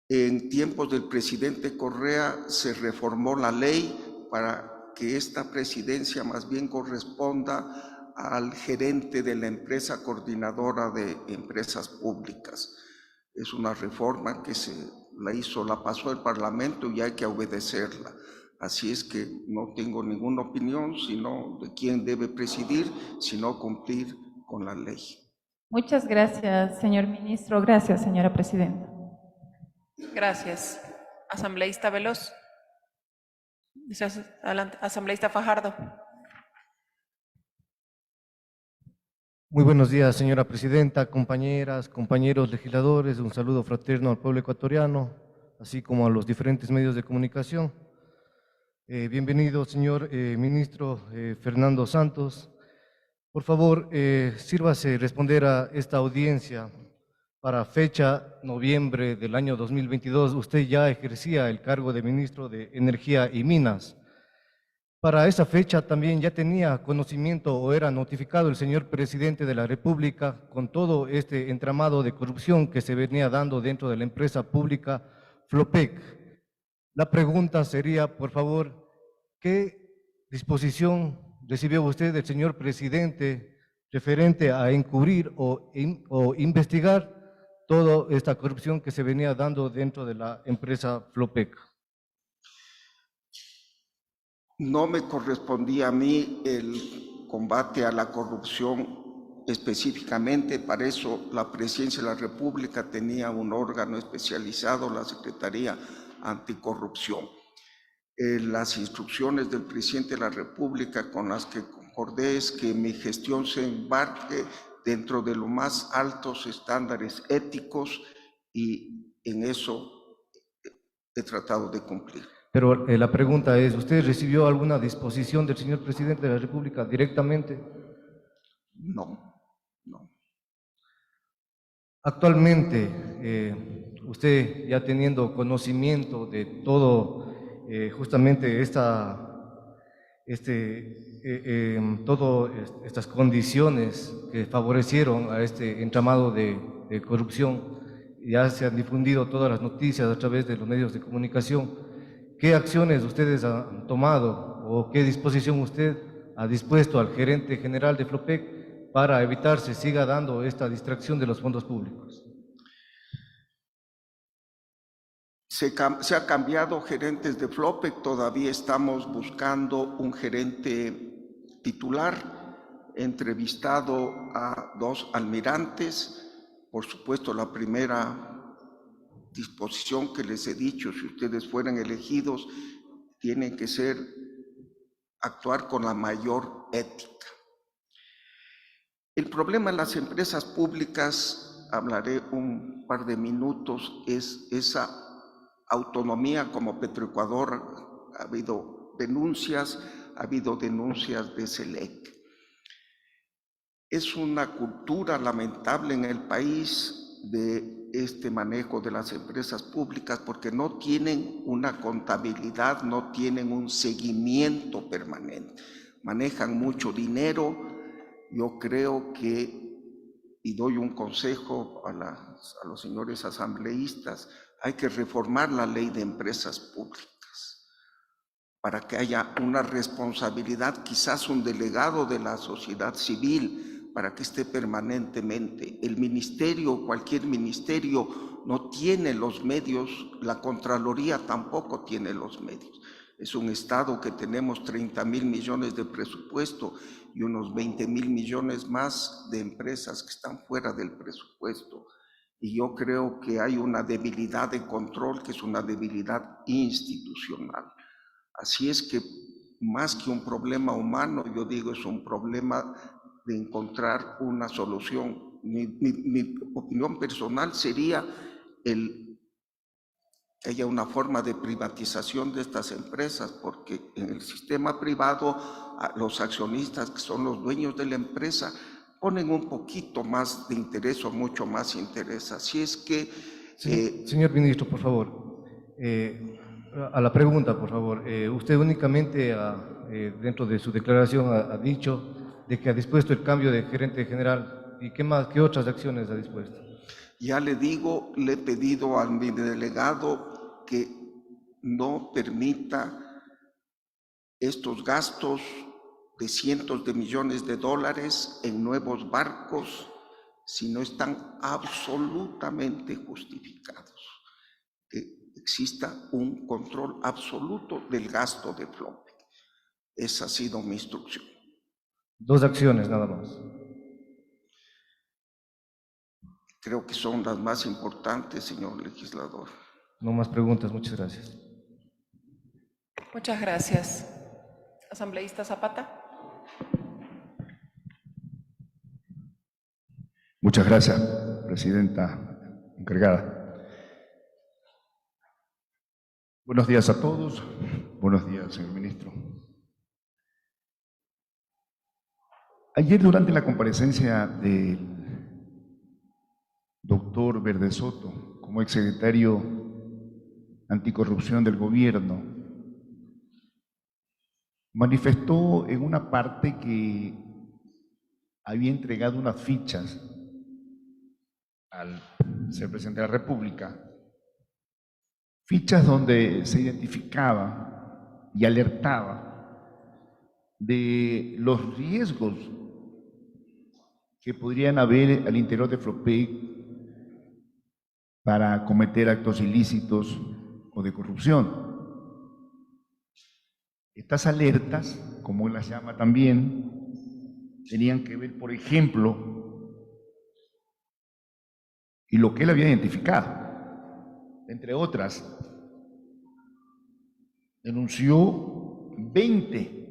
En tiempos del presidente Correa se reformó la ley para que esta presidencia más bien corresponda al gerente de la empresa coordinadora de empresas públicas. Es una reforma que la pasó el Parlamento y hay que obedecerla. Así es que no tengo ninguna opinión sino de quién debe presidir, sino cumplir con la ley. Muchas gracias, señor ministro. Gracias, señora presidenta. Gracias. Asambleísta Veloz. Adelante. Asambleísta Fajardo. Muy buenos días, señora presidenta, compañeras, compañeros legisladores. Un saludo fraterno al pueblo ecuatoriano, así como a los diferentes medios de comunicación. Bienvenido, señor ministro Fernando Santos. Por favor, sírvase responder a esta audiencia. Para fecha noviembre del año 2022, usted ya ejercía el cargo de ministro de Energía y Minas. Para esa fecha también ya tenía conocimiento o era notificado el señor presidente de la República con todo este entramado de corrupción que se venía dando dentro de la empresa pública Flopec. La pregunta sería, por favor, ¿qué disposición recibió usted del señor presidente referente a encubrir o investigar toda esta corrupción que se venía dando dentro de la empresa Flopec? No me correspondía a mí el combate a la corrupción específicamente, para eso la Presidencia de la República tenía un órgano especializado, la Secretaría Anticorrupción. Las instrucciones del Presidente de la República con las que concordé es que mi gestión se embarque dentro de los más altos estándares éticos y en eso he tratado de cumplir. Pero la pregunta es, ¿usted recibió alguna disposición del señor presidente de la República directamente? No. Actualmente, usted ya teniendo conocimiento de todo, justamente todas estas condiciones que favorecieron a este entramado de corrupción, ya se han difundido todas las noticias a través de los medios de comunicación. ¿Qué acciones ustedes han tomado o qué disposición usted ha dispuesto al gerente general de Flopec para evitar se siga dando esta distracción de los fondos públicos? Se ha cambiado gerentes de Flopec, todavía estamos buscando un gerente titular, he entrevistado a 2 almirantes, por supuesto la primera disposición que les he dicho, si ustedes fueran elegidos, tienen que actuar con la mayor ética. El problema en las empresas públicas, hablaré un par de minutos, es esa autonomía como Petroecuador. Ha habido denuncias de SELEC. Es una cultura lamentable en el país de este manejo de las empresas públicas porque no tienen una contabilidad, no tienen un seguimiento permanente, manejan mucho dinero. Yo creo que y doy un consejo a los señores asambleístas, hay que reformar la ley de empresas públicas para que haya una responsabilidad, quizás un delegado de la sociedad civil, para que esté permanentemente. El ministerio, cualquier ministerio, no tiene los medios, la Contraloría tampoco tiene los medios. Es un Estado que tenemos 30.000 millones de presupuesto y unos 20.000 millones más de empresas que están fuera del presupuesto. Y yo creo que hay una debilidad de control, que es una debilidad institucional. Así es que más que un problema humano, yo digo, es un problema de encontrar una solución. Mi opinión personal sería que haya una forma de privatización de estas empresas, porque en el sistema privado los accionistas, que son los dueños de la empresa, ponen un poquito más de interés o mucho más interés. Así es que... Señor ministro, por favor, a la pregunta, por favor. Usted únicamente dentro de su declaración ha dicho de que ha dispuesto el cambio de gerente general. ¿Y qué otras acciones ha dispuesto? Ya le digo, le he pedido a mi delegado que no permita estos gastos de cientos de millones de dólares en nuevos barcos si no están absolutamente justificados. Que exista un control absoluto del gasto de flote. Esa ha sido mi instrucción. 2 acciones nada más. Creo que son las más importantes, señor legislador. No más preguntas, muchas gracias. Muchas gracias. Asambleísta Zapata. Muchas gracias, presidenta encargada. Buenos días a todos. Buenos días, señor ministro. Ayer, durante la comparecencia del doctor Verde Soto, como exsecretario anticorrupción del gobierno, manifestó en una parte que había entregado unas fichas al ser presidente de la República, fichas donde se identificaba y alertaba de los riesgos que podrían haber al interior de FLOPEC para cometer actos ilícitos o de corrupción. Estas alertas, como él las llama también, tenían que ver, por ejemplo, y lo que él había identificado, entre otras, denunció 20,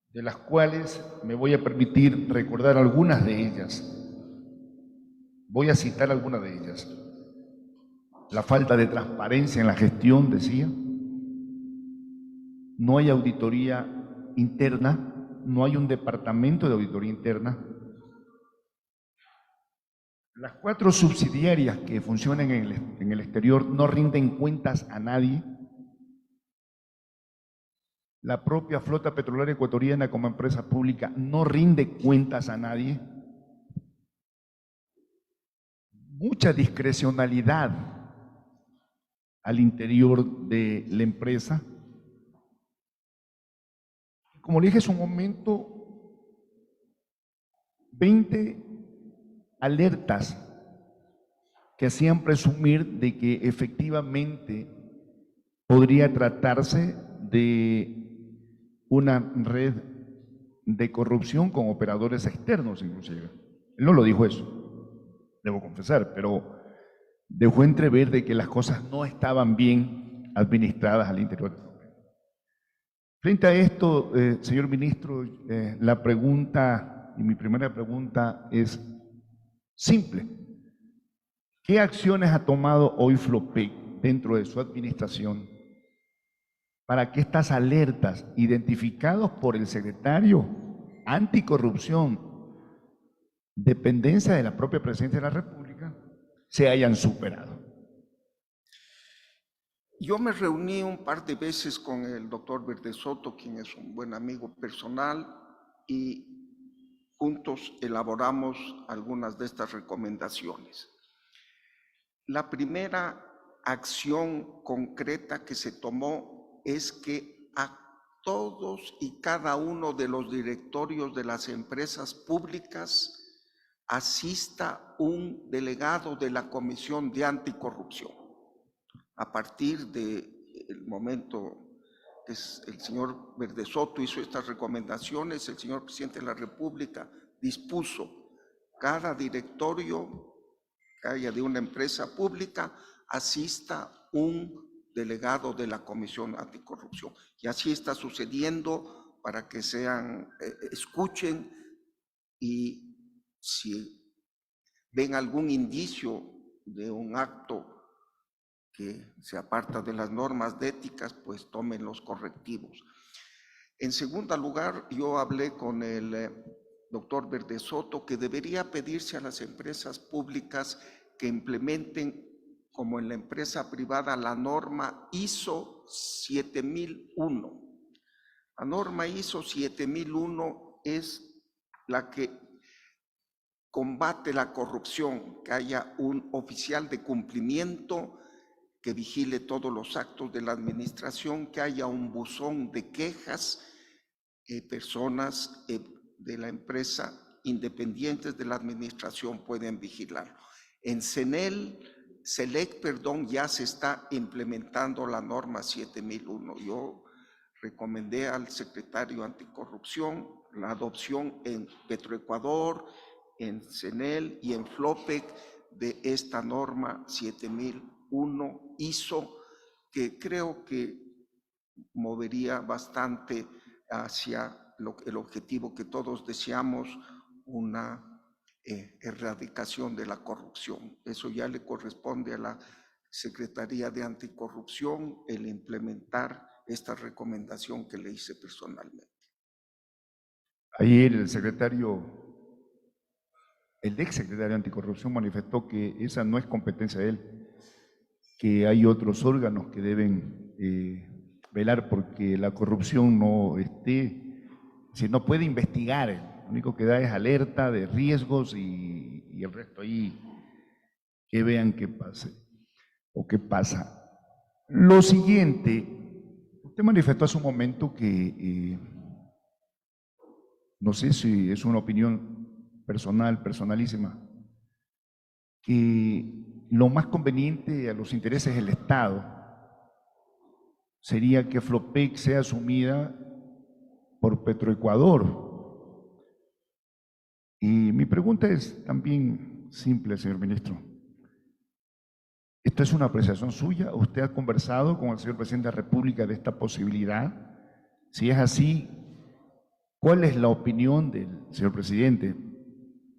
de las cuales me voy a permitir recordar algunas de ellas. Voy a citar algunas de ellas. La falta de transparencia en la gestión, decía. No hay auditoría interna, no hay un departamento de auditoría interna. Las 4 subsidiarias que funcionan en el exterior no rinden cuentas a nadie. La propia flota petrolera ecuatoriana como empresa pública no rinde cuentas a nadie. Mucha discrecionalidad al interior de la empresa. Como le dije hace un momento, 20 alertas que hacían presumir de que efectivamente podría tratarse de una red de corrupción con operadores externos inclusive. Él no lo dijo eso, debo confesar, pero dejó entrever de que las cosas no estaban bien administradas al interior del gobierno. Frente a esto, señor ministro, la pregunta, y mi primera pregunta es simple. ¿Qué acciones ha tomado hoy FLOPEC dentro de su administración para que estas alertas identificadas por el secretario anticorrupción, dependencia de la propia presidencia de la República, se hayan superado? Yo me reuní un par de veces con el doctor Verde Soto, quien es un buen amigo personal, y juntos elaboramos algunas de estas recomendaciones. La primera acción concreta que se tomó es que a todos y cada uno de los directorios de las empresas públicas asista un delegado de la Comisión de Anticorrupción. A partir del momento que el señor Verdesoto hizo estas recomendaciones, el señor presidente de la República dispuso cada directorio que haya de una empresa pública asista un delegado de la Comisión Anticorrupción. Y así está sucediendo para que escuchen, y si ven algún indicio de un acto que se aparta de las normas de éticas, pues tomen los correctivos. En segundo lugar, yo hablé con el doctor Verdesoto que debería pedirse a las empresas públicas que implementen, como en la empresa privada, la norma ISO 7001. La norma ISO 7001 es la que combate la corrupción, que haya un oficial de cumplimiento que vigile todos los actos de la administración, que haya un buzón de quejas, personas de la empresa independientes de la administración pueden vigilarlo. En CELEC, ya se está implementando la norma 7001. Yo recomendé al secretario anticorrupción la adopción en Petroecuador, en CENEL y en FLOPEC de esta norma 7001 ISO, que creo que movería bastante hacia el objetivo que todos deseamos, una erradicación de la corrupción. Eso ya le corresponde a la Secretaría de Anticorrupción el implementar esta recomendación que le hice personalmente. Ayer el exsecretario de Anticorrupción manifestó que esa no es competencia de él, que hay otros órganos que deben velar porque la corrupción no esté, si no puede investigar. Lo único que da es alerta de riesgos y el resto ahí que vean qué pase o qué pasa. Lo siguiente, usted manifestó hace un momento que, no sé si es una opinión personalísima, que lo más conveniente a los intereses del Estado sería que FLOPEC sea asumida por Petroecuador. Y mi pregunta es también simple, señor ministro. ¿Esto es una apreciación suya? ¿Usted ha conversado con el señor presidente de la República de esta posibilidad? Si es así, ¿cuál es la opinión del señor presidente?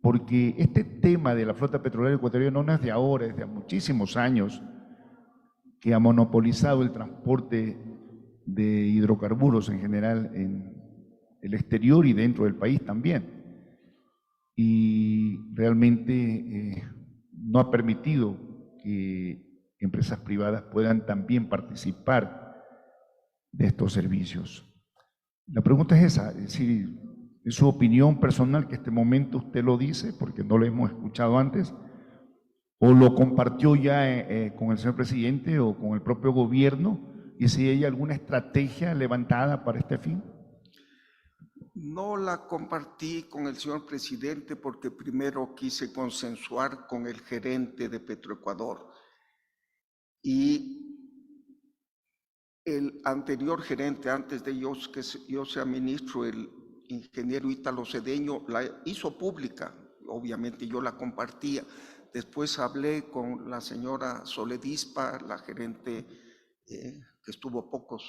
Porque este tema de la flota petrolera ecuatoriana no es de ahora, es de muchísimos años que ha monopolizado el transporte de hidrocarburos en general en el exterior y dentro del país también. Y realmente no ha permitido que empresas privadas puedan también participar de estos servicios. La pregunta es esa, es decir, ¿es su opinión personal que en este momento usted lo dice, porque no lo hemos escuchado antes, o lo compartió ya con el señor presidente o con el propio gobierno, y si hay alguna estrategia levantada para este fin? No la compartí con el señor presidente porque primero quise consensuar con el gerente de Petroecuador, y el anterior gerente, antes de que yo sea ministro, el ingeniero Ítalo Cedeño, la hizo pública. Obviamente yo la compartía. Después hablé con la señora Soledispa, la gerente que estuvo pocos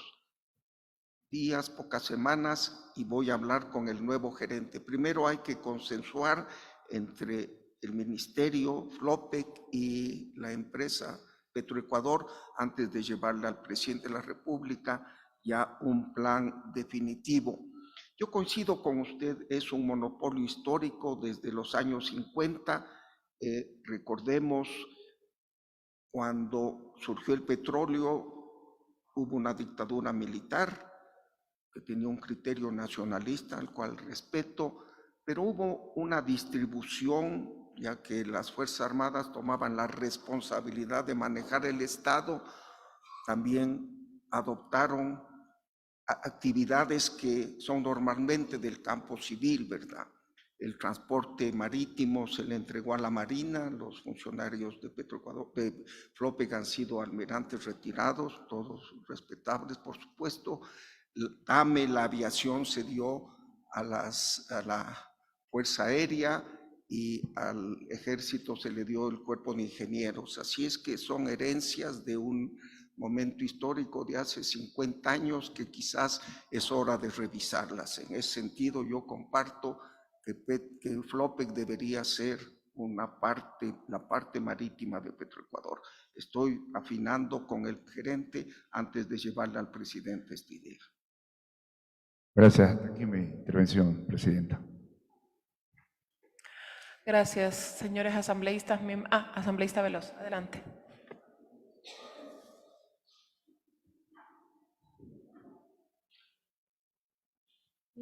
días, pocas semanas, y voy a hablar con el nuevo gerente. Primero hay que consensuar entre el ministerio, FLOPEC y la empresa Petroecuador antes de llevarle al presidente de la República ya un plan definitivo. Yo coincido con usted, es un monopolio histórico desde los años 50. Recordemos cuando surgió el petróleo, hubo una dictadura militar que tenía un criterio nacionalista, al cual respeto, pero hubo una distribución, ya que las Fuerzas Armadas tomaban la responsabilidad de manejar el Estado, también adoptaron actividades que son normalmente del campo civil, ¿verdad? El transporte marítimo se le entregó a la Marina, los funcionarios de Petroecuador, de Flopec han sido almirantes retirados, todos respetables, por supuesto. DAME, la aviación se dio a la Fuerza Aérea y al Ejército se le dio el Cuerpo de Ingenieros. Así es que son herencias de un momento histórico de hace 50 años que quizás es hora de revisarlas. En ese sentido, yo comparto que Flopec debería ser la parte marítima de Petroecuador. Estoy afinando con el gerente antes de llevarle al presidente esta idea. Gracias. Hasta aquí mi intervención, presidenta. Gracias, señores asambleístas. Asambleísta Veloz, adelante.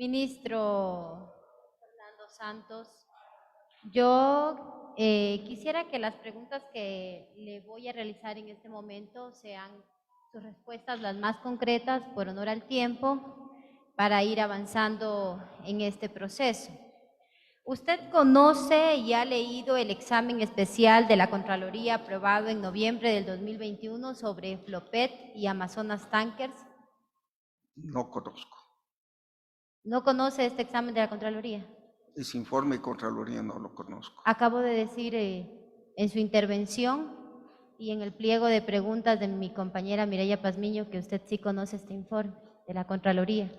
Ministro Fernando Santos, yo quisiera que las preguntas que le voy a realizar en este momento sean sus respuestas las más concretas, por honor al tiempo, para ir avanzando en este proceso. ¿Usted conoce y ha leído el examen especial de la Contraloría aprobado en noviembre del 2021 sobre Flopet y Amazonas Tankers? No conozco. ¿No conoce este examen de la Contraloría? Ese informe de Contraloría no lo conozco. Acabo de decir en su intervención y en el pliego de preguntas de mi compañera Mireya Pazmiño que usted sí conoce este informe de la Contraloría.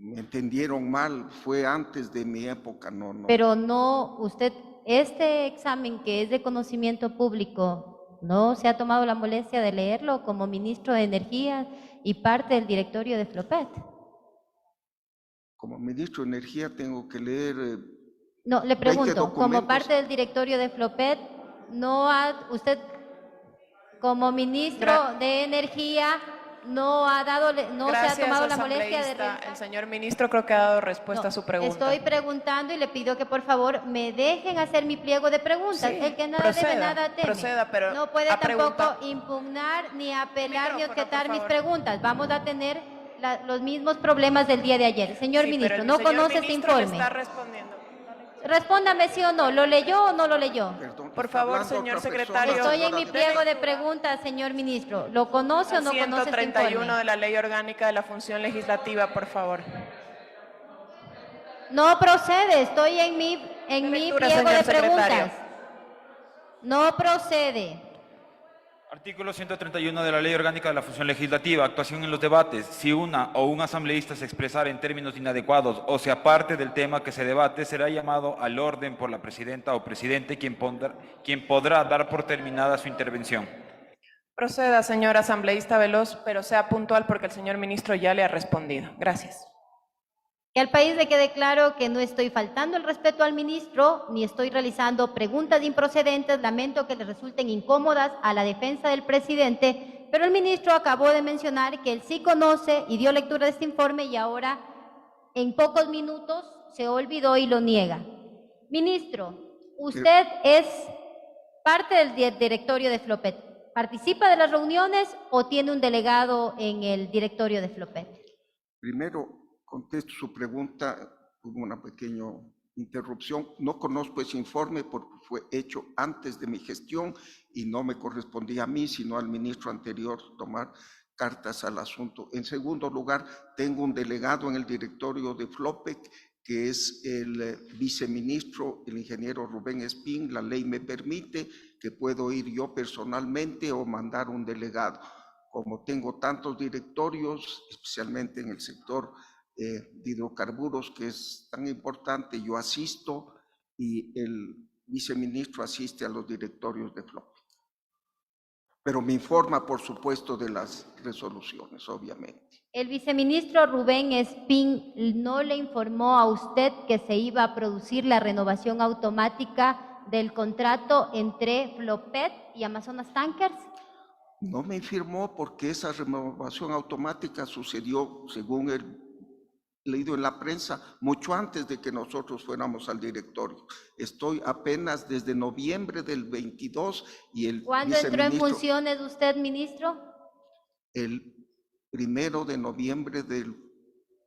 Me entendieron mal, fue antes de mi época, no. Pero no, usted, este examen que es de conocimiento público, ¿no se ha tomado la molestia de leerlo como ministro de Energía y parte del directorio de Flopet? Como ministro de Energía tengo que leer... No, le pregunto, como documentos. parte del directorio de Flopet, ¿no ha usted, como ministro de Energía, no ha dado, no Gracias, se ha tomado la molestia de asambleísta. revisar? El señor ministro creo que ha dado respuesta No, a su pregunta. estoy preguntando y le pido que por favor me dejen hacer mi pliego de preguntas. Sí, el que nada proceda, debe, nada teme. proceda, pero no puede a tampoco pregunta- impugnar, ni apelar, ni Micrófono, objetar por mis favor. preguntas. Vamos a tener los mismos problemas del día de ayer. Señor Sí, pero ministro, el ¿no señor conoce este ministro le informe? está respondiendo. Respóndame sí o no, ¿lo leyó o no lo leyó? Perdón, Por está favor, hablando señor otra persona, secretario. Estoy en señora mi directora. pliego de preguntas, señor ministro. ¿Lo conoce o no conoce este 131 informe? de la Ley Orgánica de la Función Legislativa, por favor. No procede, estoy en mi Lectura, pliego de señor secretario. preguntas. No procede. Artículo 131 de la Ley Orgánica de la Función Legislativa. Actuación en los debates. Si una o un asambleísta se expresara en términos inadecuados o se aparte del tema que se debate, será llamado al orden por la presidenta o presidente, quien podrá dar por terminada su intervención. Proceda, señor asambleísta Veloz, pero sea puntual porque el señor ministro ya le ha respondido. Gracias. Que al país le quede claro que no estoy faltando el respeto al ministro, ni estoy realizando preguntas improcedentes. Lamento que le resulten incómodas a la defensa del presidente, pero el ministro acabó de mencionar que él sí conoce y dio lectura de este informe y ahora en pocos minutos se olvidó y lo niega. Ministro, usted es parte del directorio de Flopet. ¿Participa de las reuniones o tiene un delegado en el directorio de Flopet? Primero, contesto su pregunta, hubo una pequeña interrupción. No conozco ese informe porque fue hecho antes de mi gestión y no me correspondía a mí, sino al ministro anterior tomar cartas al asunto. En segundo lugar, tengo un delegado en el directorio de Flopec, que es el viceministro, el ingeniero Rubén Espín. La ley me permite que puedo ir yo personalmente o mandar un delegado. Como tengo tantos directorios, especialmente en el sector de hidrocarburos, que es tan importante, yo asisto y el viceministro asiste a los directorios de Flopec. Pero me informa, por supuesto, de las resoluciones, obviamente. El viceministro Rubén Espín no le informó a usted que se iba a producir la renovación automática del contrato entre Flopet y Amazonas Tankers. No me informó porque esa renovación automática sucedió, según leído en la prensa mucho antes de que nosotros fuéramos al directorio. Estoy apenas desde noviembre del 22 y el ¿Cuándo entró en viceministro, funciones usted, ministro? el 1 de noviembre del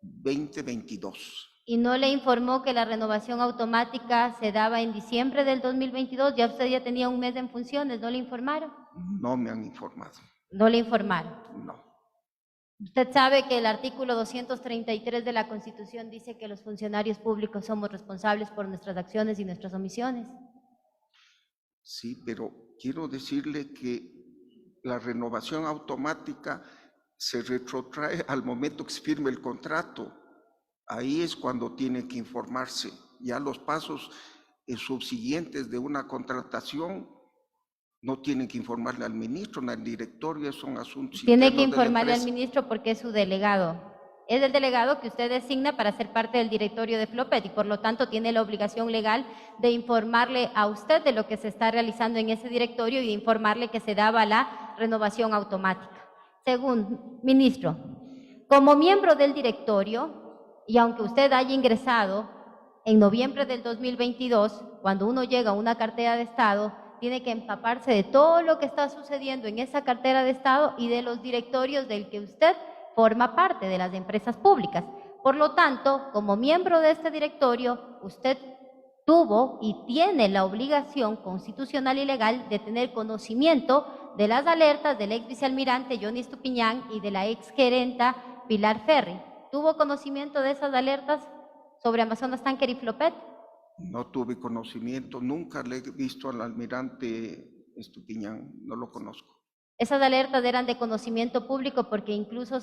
2022. ¿Y no le informó que la renovación automática se daba en diciembre del 2022? Ya usted ya tenía un mes en funciones, ¿no le informaron? No me han informado, No le informaron. no. Usted sabe que el artículo 233 de la Constitución dice que los funcionarios públicos somos responsables por nuestras acciones y nuestras omisiones. Sí, pero quiero decirle que la renovación automática se retrotrae al momento que se firme el contrato. Ahí es cuando tiene que informarse. Ya los pasos subsiguientes de una contratación no tienen que informarle al ministro, ni al directorio, son asuntos Tiene que internos de la informarle al empresa. ministro porque es su delegado. Es el delegado que usted designa para ser parte del directorio de Flopet y por lo tanto tiene la obligación legal de informarle a usted de lo que se está realizando en ese directorio y de informarle que se daba la renovación automática. Según, ministro, como miembro del directorio, y aunque usted haya ingresado en noviembre del 2022, cuando uno llega a una cartera de Estado, tiene que empaparse de todo lo que está sucediendo en esa cartera de Estado y de los directorios del que usted forma parte, de las empresas públicas. Por lo tanto, como miembro de este directorio, usted tuvo y tiene la obligación constitucional y legal de tener conocimiento de las alertas del ex vicealmirante Johnny Estupiñán y de la ex gerenta Pilar Ferri. ¿Tuvo conocimiento de esas alertas sobre Amazonas Tanker y Flopet? No tuve conocimiento, nunca le he visto al almirante Estupiñán, no lo conozco. Esas alertas eran de conocimiento público porque incluso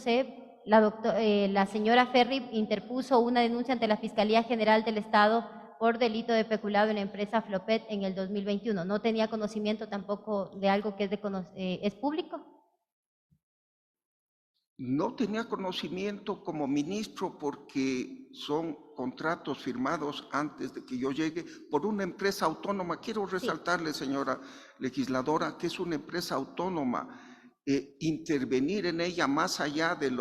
la señora Ferri interpuso una denuncia ante la Fiscalía General del Estado por delito de peculado en la empresa Flopet en el 2021. ¿No tenía conocimiento tampoco de algo que es público? No tenía conocimiento como ministro porque son contratos firmados antes de que yo llegue por una empresa autónoma. Quiero resaltarle, señora legisladora, que es una empresa autónoma. Intervenir en ella más allá de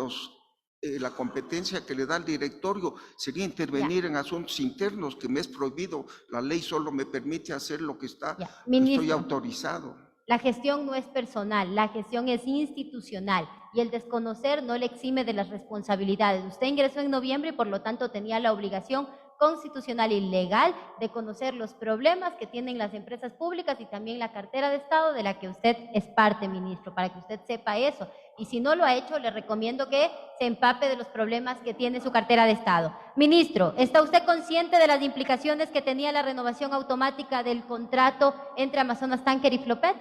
la competencia que le da el directorio sería intervenir en asuntos internos que me es prohibido. La ley solo me permite hacer lo que estoy autorizado. La gestión no es personal, la gestión es institucional y el desconocer no le exime de las responsabilidades. Usted ingresó en noviembre y por lo tanto tenía la obligación constitucional y legal de conocer los problemas que tienen las empresas públicas y también la cartera de Estado de la que usted es parte, ministro, para que usted sepa eso. Y si no lo ha hecho, le recomiendo que se empape de los problemas que tiene su cartera de Estado. Ministro, ¿está usted consciente de las implicaciones que tenía la renovación automática del contrato entre Amazonas Tanker y Flopet?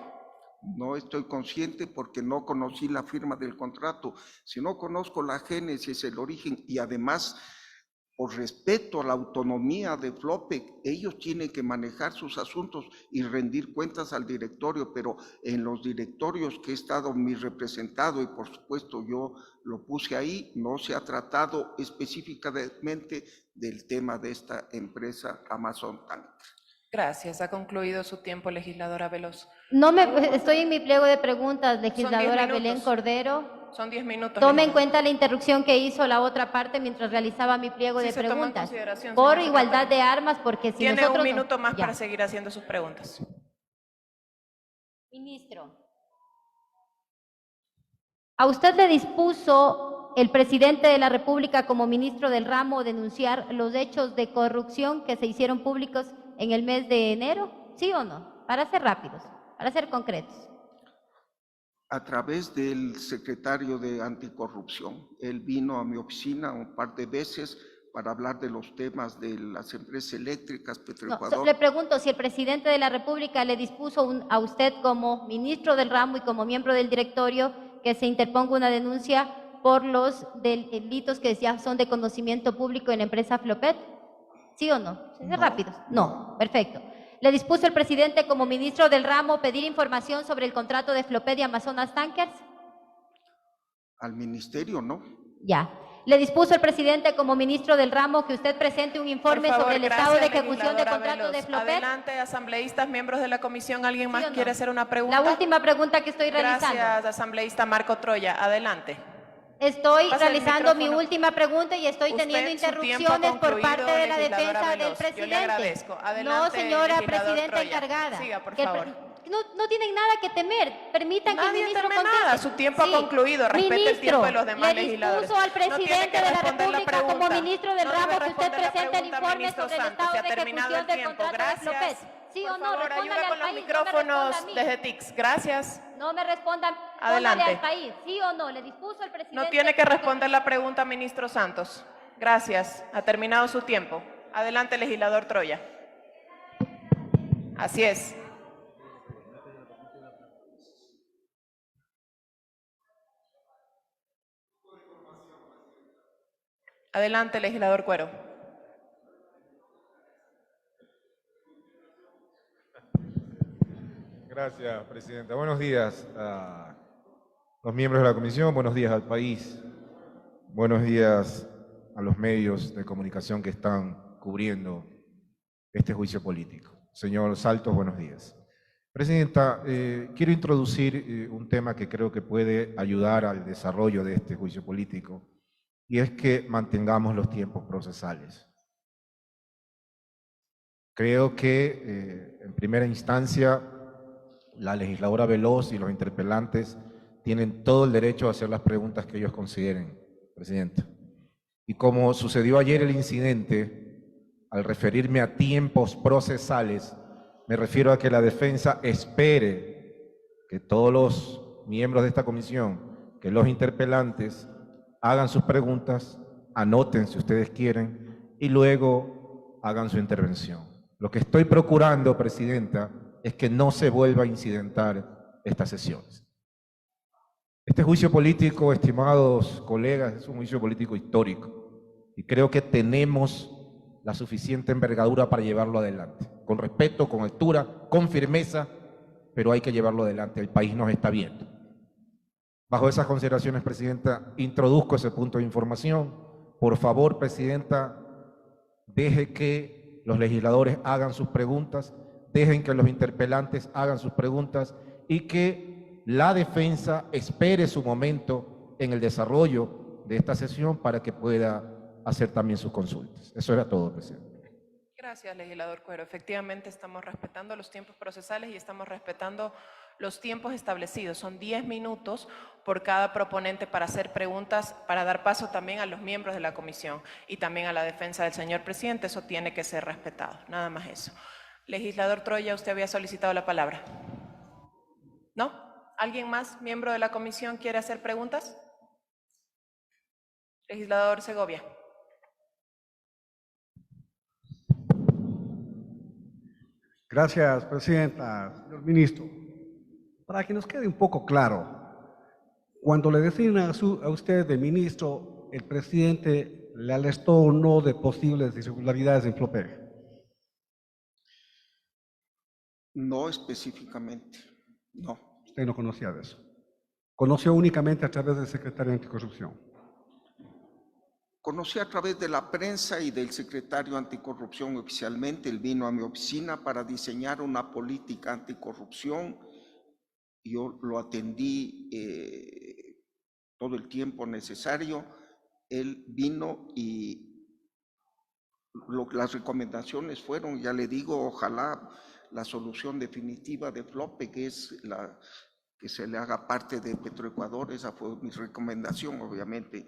No estoy consciente porque no conocí la firma del contrato. Si no conozco la génesis, el origen y además, por respeto a la autonomía de Flopet, ellos tienen que manejar sus asuntos y rendir cuentas al directorio, pero en los directorios que he estado mi representado y por supuesto yo lo puse ahí, no se ha tratado específicamente del tema de esta empresa Amazon Tanker. Gracias. Ha concluido su tiempo, legisladora Veloz. Estoy en mi pliego de preguntas, legisladora minutos. Belén Cordero. Son 10 minutos. Tome en cuenta la interrupción que hizo la otra parte mientras realizaba mi pliego de se toma en preguntas. consideración, Por señor igualdad secretario. de armas, porque si Tiene nosotros un no- minuto más Ya. para seguir haciendo sus preguntas. Ministro, ¿a usted le dispuso el presidente de la República como ministro del ramo denunciar los hechos de corrupción que se hicieron públicos en el mes de enero? ¿Sí o no? Para ser rápidos, para ser concretos. A través del secretario de Anticorrupción. Él vino a mi oficina un par de veces para hablar de los temas de las empresas eléctricas, No, Petroecuador. le pregunto si el presidente de la República le dispuso a usted como ministro del ramo y como miembro del directorio que se interponga una denuncia por los delitos que ya son de conocimiento público en la empresa Flopet. ¿Sí o no? ¿Sí? No. Rápidos. No, perfecto. ¿Le dispuso el presidente como ministro del ramo pedir información sobre el contrato de Flopet y Amazonas Tankers? Al ministerio, ¿no? Ya. ¿Le dispuso el presidente como ministro del ramo que usted presente un informe Por favor, sobre el estado de gracias, ejecución del legisladora contrato de Veloz. Flopet? Adelante, asambleístas, miembros de la comisión. ¿Alguien más o no? quiere hacer una pregunta? La última pregunta que estoy realizando. Gracias, asambleísta Marco Troya. Adelante. Estoy Pasa el realizando mi micrófono. última pregunta y estoy Usted, teniendo su tiempo interrupciones por concluido, parte de la legisladora defensa del Veloz. Yo le presidente. agradezco. No, Adelante, señora legislador presidenta Troya. encargada. Siga, por Que el favor. No tienen nada que temer. Permitan que el Nadie ministro teme conteste. nada. Su tiempo ha concluido. Respete el tiempo de los demás le legisladores. dispuso al No tiene presidente que de la responder la República como pregunta. ministro del No debe ramo que usted responder la presente el pregunta, informe ministro sobre el Santos. estado Se ha de terminado ejecución el del tiempo. contrato de Gracias. Flopet. Sí Por o no, favor, respóndale ayuda al con los país, micrófonos no me responda a mí. desde TICS. Gracias. No me respondan, Adelante. póngale al país, sí o no, le dispuso el presidente. No tiene que responder la pregunta, ministro Santos. Gracias. Ha terminado su tiempo. Adelante, legislador Troya. Así es. Adelante, legislador Cuero. Gracias, presidenta. Buenos días a los miembros de la comisión, buenos días al país, buenos días a los medios de comunicación que están cubriendo este juicio político. Señor Saltos, buenos días. Presidenta, quiero introducir un tema que creo que puede ayudar al desarrollo de este juicio político, y es que mantengamos los tiempos procesales. Creo que, en primera instancia, la legisladora Veloz y los interpelantes tienen todo el derecho a hacer las preguntas que ellos consideren, Presidenta. Y como sucedió ayer el incidente, al referirme a tiempos procesales, me refiero a que la defensa espere que todos los miembros de esta comisión, que los interpelantes hagan sus preguntas, anoten si ustedes quieren, y luego hagan su intervención. Lo que estoy procurando, Presidenta, es que no se vuelva a incidentar estas sesiones. Este juicio político, estimados colegas, es un juicio político histórico y creo que tenemos la suficiente envergadura para llevarlo adelante, con respeto, con altura, con firmeza, pero hay que llevarlo adelante, el país nos está viendo. Bajo esas consideraciones, Presidenta, introduzco ese punto de información. Por favor, Presidenta, deje que los legisladores hagan sus preguntas, dejen que los interpelantes hagan sus preguntas y que la defensa espere su momento en el desarrollo de esta sesión para que pueda hacer también sus consultas. Eso era todo, Presidente. Gracias, legislador Cuero. Efectivamente, estamos respetando los tiempos procesales y estamos respetando los tiempos establecidos. Son 10 minutos por cada proponente para hacer preguntas, para dar paso también a los miembros de la comisión y también a la defensa del señor presidente. Eso tiene que ser respetado. Nada más eso. Legislador Troya, usted había solicitado la palabra. ¿No? ¿Alguien más, miembro de la comisión, quiere hacer preguntas? Legislador Segovia. Gracias, Presidenta. Señor Ministro, para que nos quede un poco claro, cuando le designan a usted de ministro, el presidente le alertó o no de posibles irregularidades en Flopec. No específicamente, no. Usted no conocía de eso. Conoció únicamente a través del secretario anticorrupción. Conocí a través de la prensa y del secretario anticorrupción oficialmente. Él vino a mi oficina para diseñar una política anticorrupción. Yo lo atendí todo el tiempo necesario. Él vino y las recomendaciones fueron, ya le digo, ojalá la solución definitiva de Flopec, que es que se le haga parte de Petroecuador. Esa fue mi recomendación, obviamente.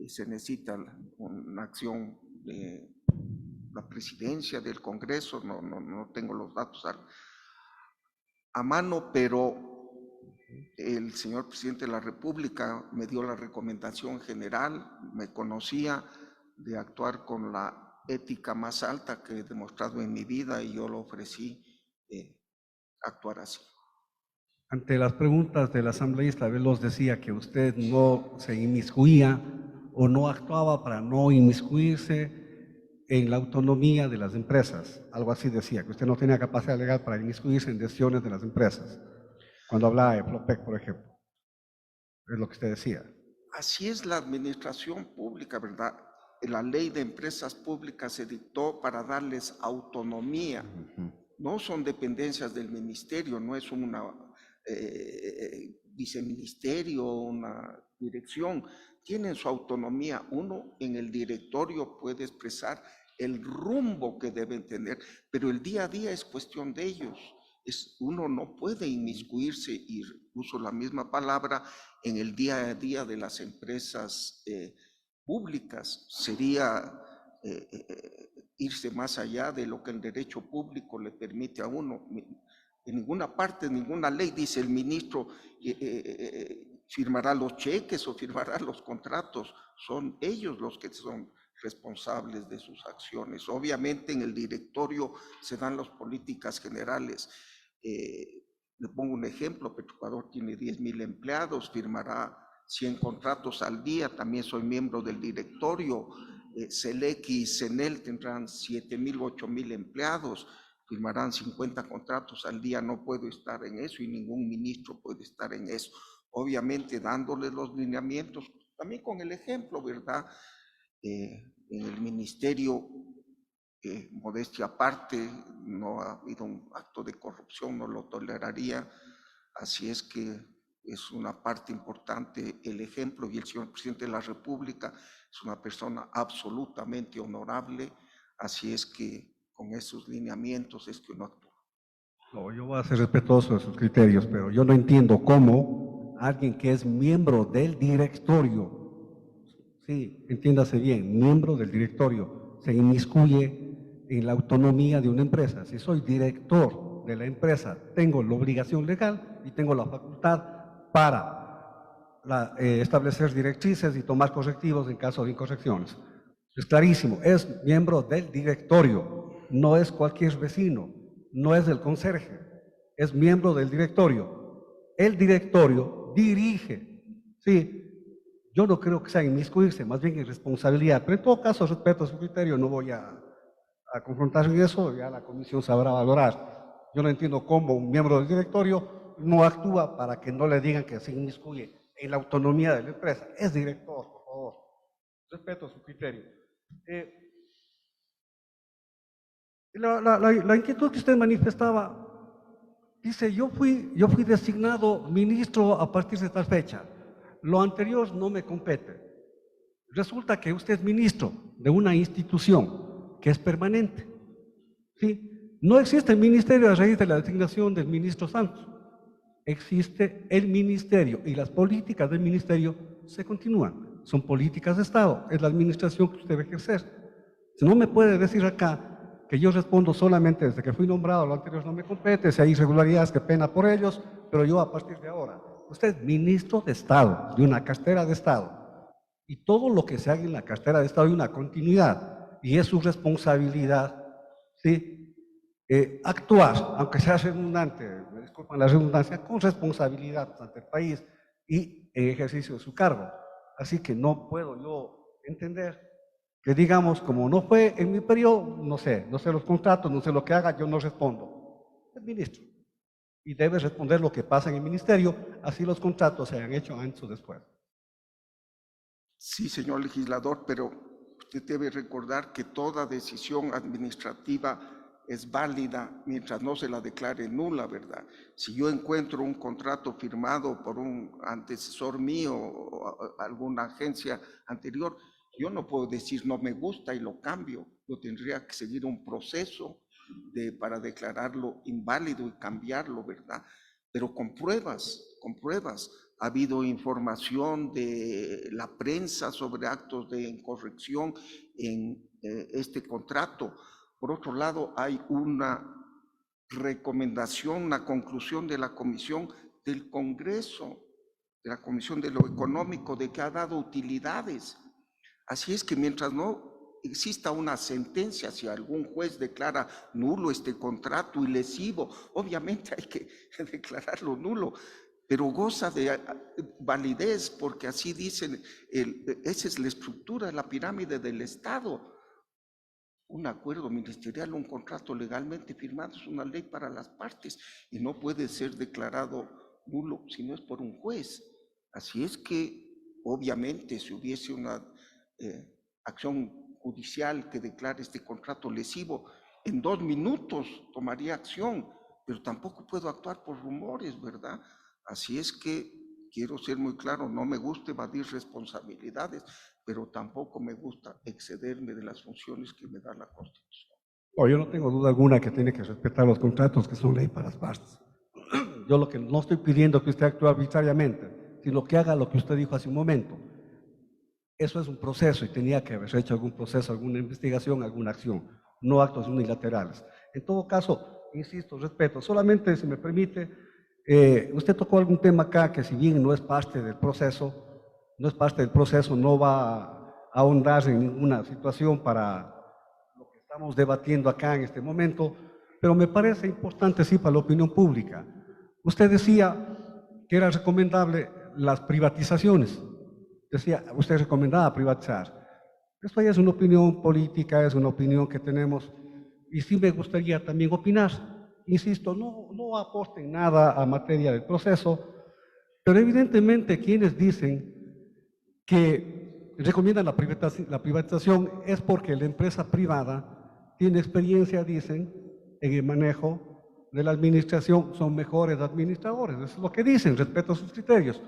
Se necesita una acción de la presidencia, del Congreso, no tengo los datos a mano, pero el señor presidente de la República me dio la recomendación general, me conocía de actuar con la ética más alta que he demostrado en mi vida y yo lo ofrecí actuar así. Ante las preguntas del asambleísta Veloz decía que usted no se inmiscuía o no actuaba para no inmiscuirse en la autonomía de las empresas. Algo así decía, que usted no tenía capacidad legal para inmiscuirse en decisiones de las empresas. Cuando hablaba de Flopec, por ejemplo. Es lo que usted decía. Así es la administración pública, ¿verdad? La ley de empresas públicas se dictó para darles autonomía. No son dependencias del ministerio, no es una viceministerio, una dirección, tienen su autonomía. Uno en el directorio puede expresar el rumbo que deben tener, pero el día a día es cuestión de ellos. Uno no puede inmiscuirse, y uso la misma palabra, en el día a día de las empresas públicas. Sería irse más allá de lo que el derecho público le permite a uno. En ninguna parte, en ninguna ley dice el ministro firmará los cheques o firmará los contratos. Son ellos los que son responsables de sus acciones. Obviamente en el directorio se dan las políticas generales. Le pongo un ejemplo: Petroecuador tiene 10,000 empleados, firmará 100 contratos al día, también soy miembro del directorio. Selec y Senel tendrán 7,000, 8,000 empleados, firmarán 50 contratos al día. No puedo estar en eso y ningún ministro puede estar en eso. Obviamente dándoles los lineamientos, también con el ejemplo, ¿verdad? En el ministerio, modestia aparte, no ha habido un acto de corrupción, no lo toleraría. Así es que es una parte importante el ejemplo, y el señor presidente de la República es una persona absolutamente honorable. Así es que con esos lineamientos es que uno actúa. No, yo voy a ser respetuoso de sus criterios, pero yo no entiendo cómo alguien que es miembro del directorio, sí, entiéndase bien, miembro del directorio, se inmiscuye en la autonomía de una empresa. Si soy director de la empresa, tengo la obligación legal y tengo la facultad para establecer directrices y tomar correctivos en caso de incorrecciones. Es clarísimo, es miembro del directorio, no es cualquier vecino, no es del conserje, es miembro del directorio. El directorio dirige, sí. Yo no creo que sea inmiscuirse, más bien irresponsabilidad, pero en todo caso respeto su criterio, no voy a confrontar en eso, ya la comisión sabrá valorar. Yo no entiendo cómo un miembro del directorio no actúa para que no le digan que se inmiscuye en la autonomía de la empresa. Es director, por favor. Respeto su criterio. La inquietud que usted manifestaba, dice, yo fui designado ministro a partir de tal fecha. Lo anterior no me compete. Resulta que usted es ministro de una institución que es permanente. ¿Sí? No existe el ministerio a raíz de la designación del ministro Santos. Existe el ministerio y las políticas del ministerio se continúan. Son políticas de Estado, es la administración que usted debe ejercer. Si no me puede decir acá que yo respondo solamente desde que fui nombrado, lo anterior no me compete, si hay irregularidades, qué pena por ellos, pero yo a partir de ahora, usted es ministro de Estado, de una cartera de Estado. Y todo lo que se haga en la cartera de Estado hay una continuidad, y es su responsabilidad, ¿sí? Actuar, aunque sea redundante, me disculpan la redundancia, con responsabilidad ante el país y en ejercicio de su cargo. Así que no puedo yo entender que digamos, como no fue en mi periodo, no sé los contratos, no sé lo que haga, yo no respondo. Es ministro. Y debe responder lo que pasa en el ministerio, así los contratos se hayan hecho antes o después. Sí, señor legislador, pero usted debe recordar que toda decisión administrativa es válida mientras no se la declare nula, ¿verdad? Si yo encuentro un contrato firmado por un antecesor mío o alguna agencia anterior, yo no puedo decir no me gusta y lo cambio. Yo tendría que seguir un proceso para declararlo inválido y cambiarlo, ¿verdad? Pero con pruebas. Ha habido información de la prensa sobre actos de incorrección en este contrato. Por otro lado, hay una recomendación, una conclusión de la Comisión del Congreso, de la Comisión de lo Económico, de que ha dado utilidades. Así es que mientras no exista una sentencia, si algún juez declara nulo este contrato y lesivo, obviamente hay que declararlo nulo, pero goza de validez, porque así dicen, esa es la estructura, la pirámide del Estado. Un acuerdo ministerial, un contrato legalmente firmado es una ley para las partes y no puede ser declarado nulo si no es por un juez. Así es que, obviamente, si hubiese una acción judicial que declare este contrato lesivo, en 2 minutos tomaría acción, pero tampoco puedo actuar por rumores, ¿verdad? Así es que quiero ser muy claro, no me gusta evadir responsabilidades, pero tampoco me gusta excederme de las funciones que me da la Constitución. No, yo no tengo duda alguna que tiene que respetar los contratos que son ley para las partes. Yo lo que no estoy pidiendo es que usted actúe arbitrariamente, sino que haga lo que usted dijo hace un momento. Eso es un proceso y tenía que haber hecho algún proceso, alguna investigación, alguna acción, no actos unilaterales. En todo caso, insisto, respeto. Solamente, si me permite, usted tocó algún tema acá que si bien no es parte del proceso, no va a ahondar en ninguna situación para lo que estamos debatiendo acá en este momento, pero me parece importante sí para la opinión pública. Usted decía que era recomendable las privatizaciones. Usted recomendaba privatizar. Esto ya es una opinión política, es una opinión que tenemos y sí me gustaría también opinar. Insisto, no aporten nada a materia del proceso, pero evidentemente quienes dicen que recomiendan la privatización es porque la empresa privada tiene experiencia, dicen, en el manejo de la administración, son mejores administradores. Eso es lo que dicen, respeto a sus criterios.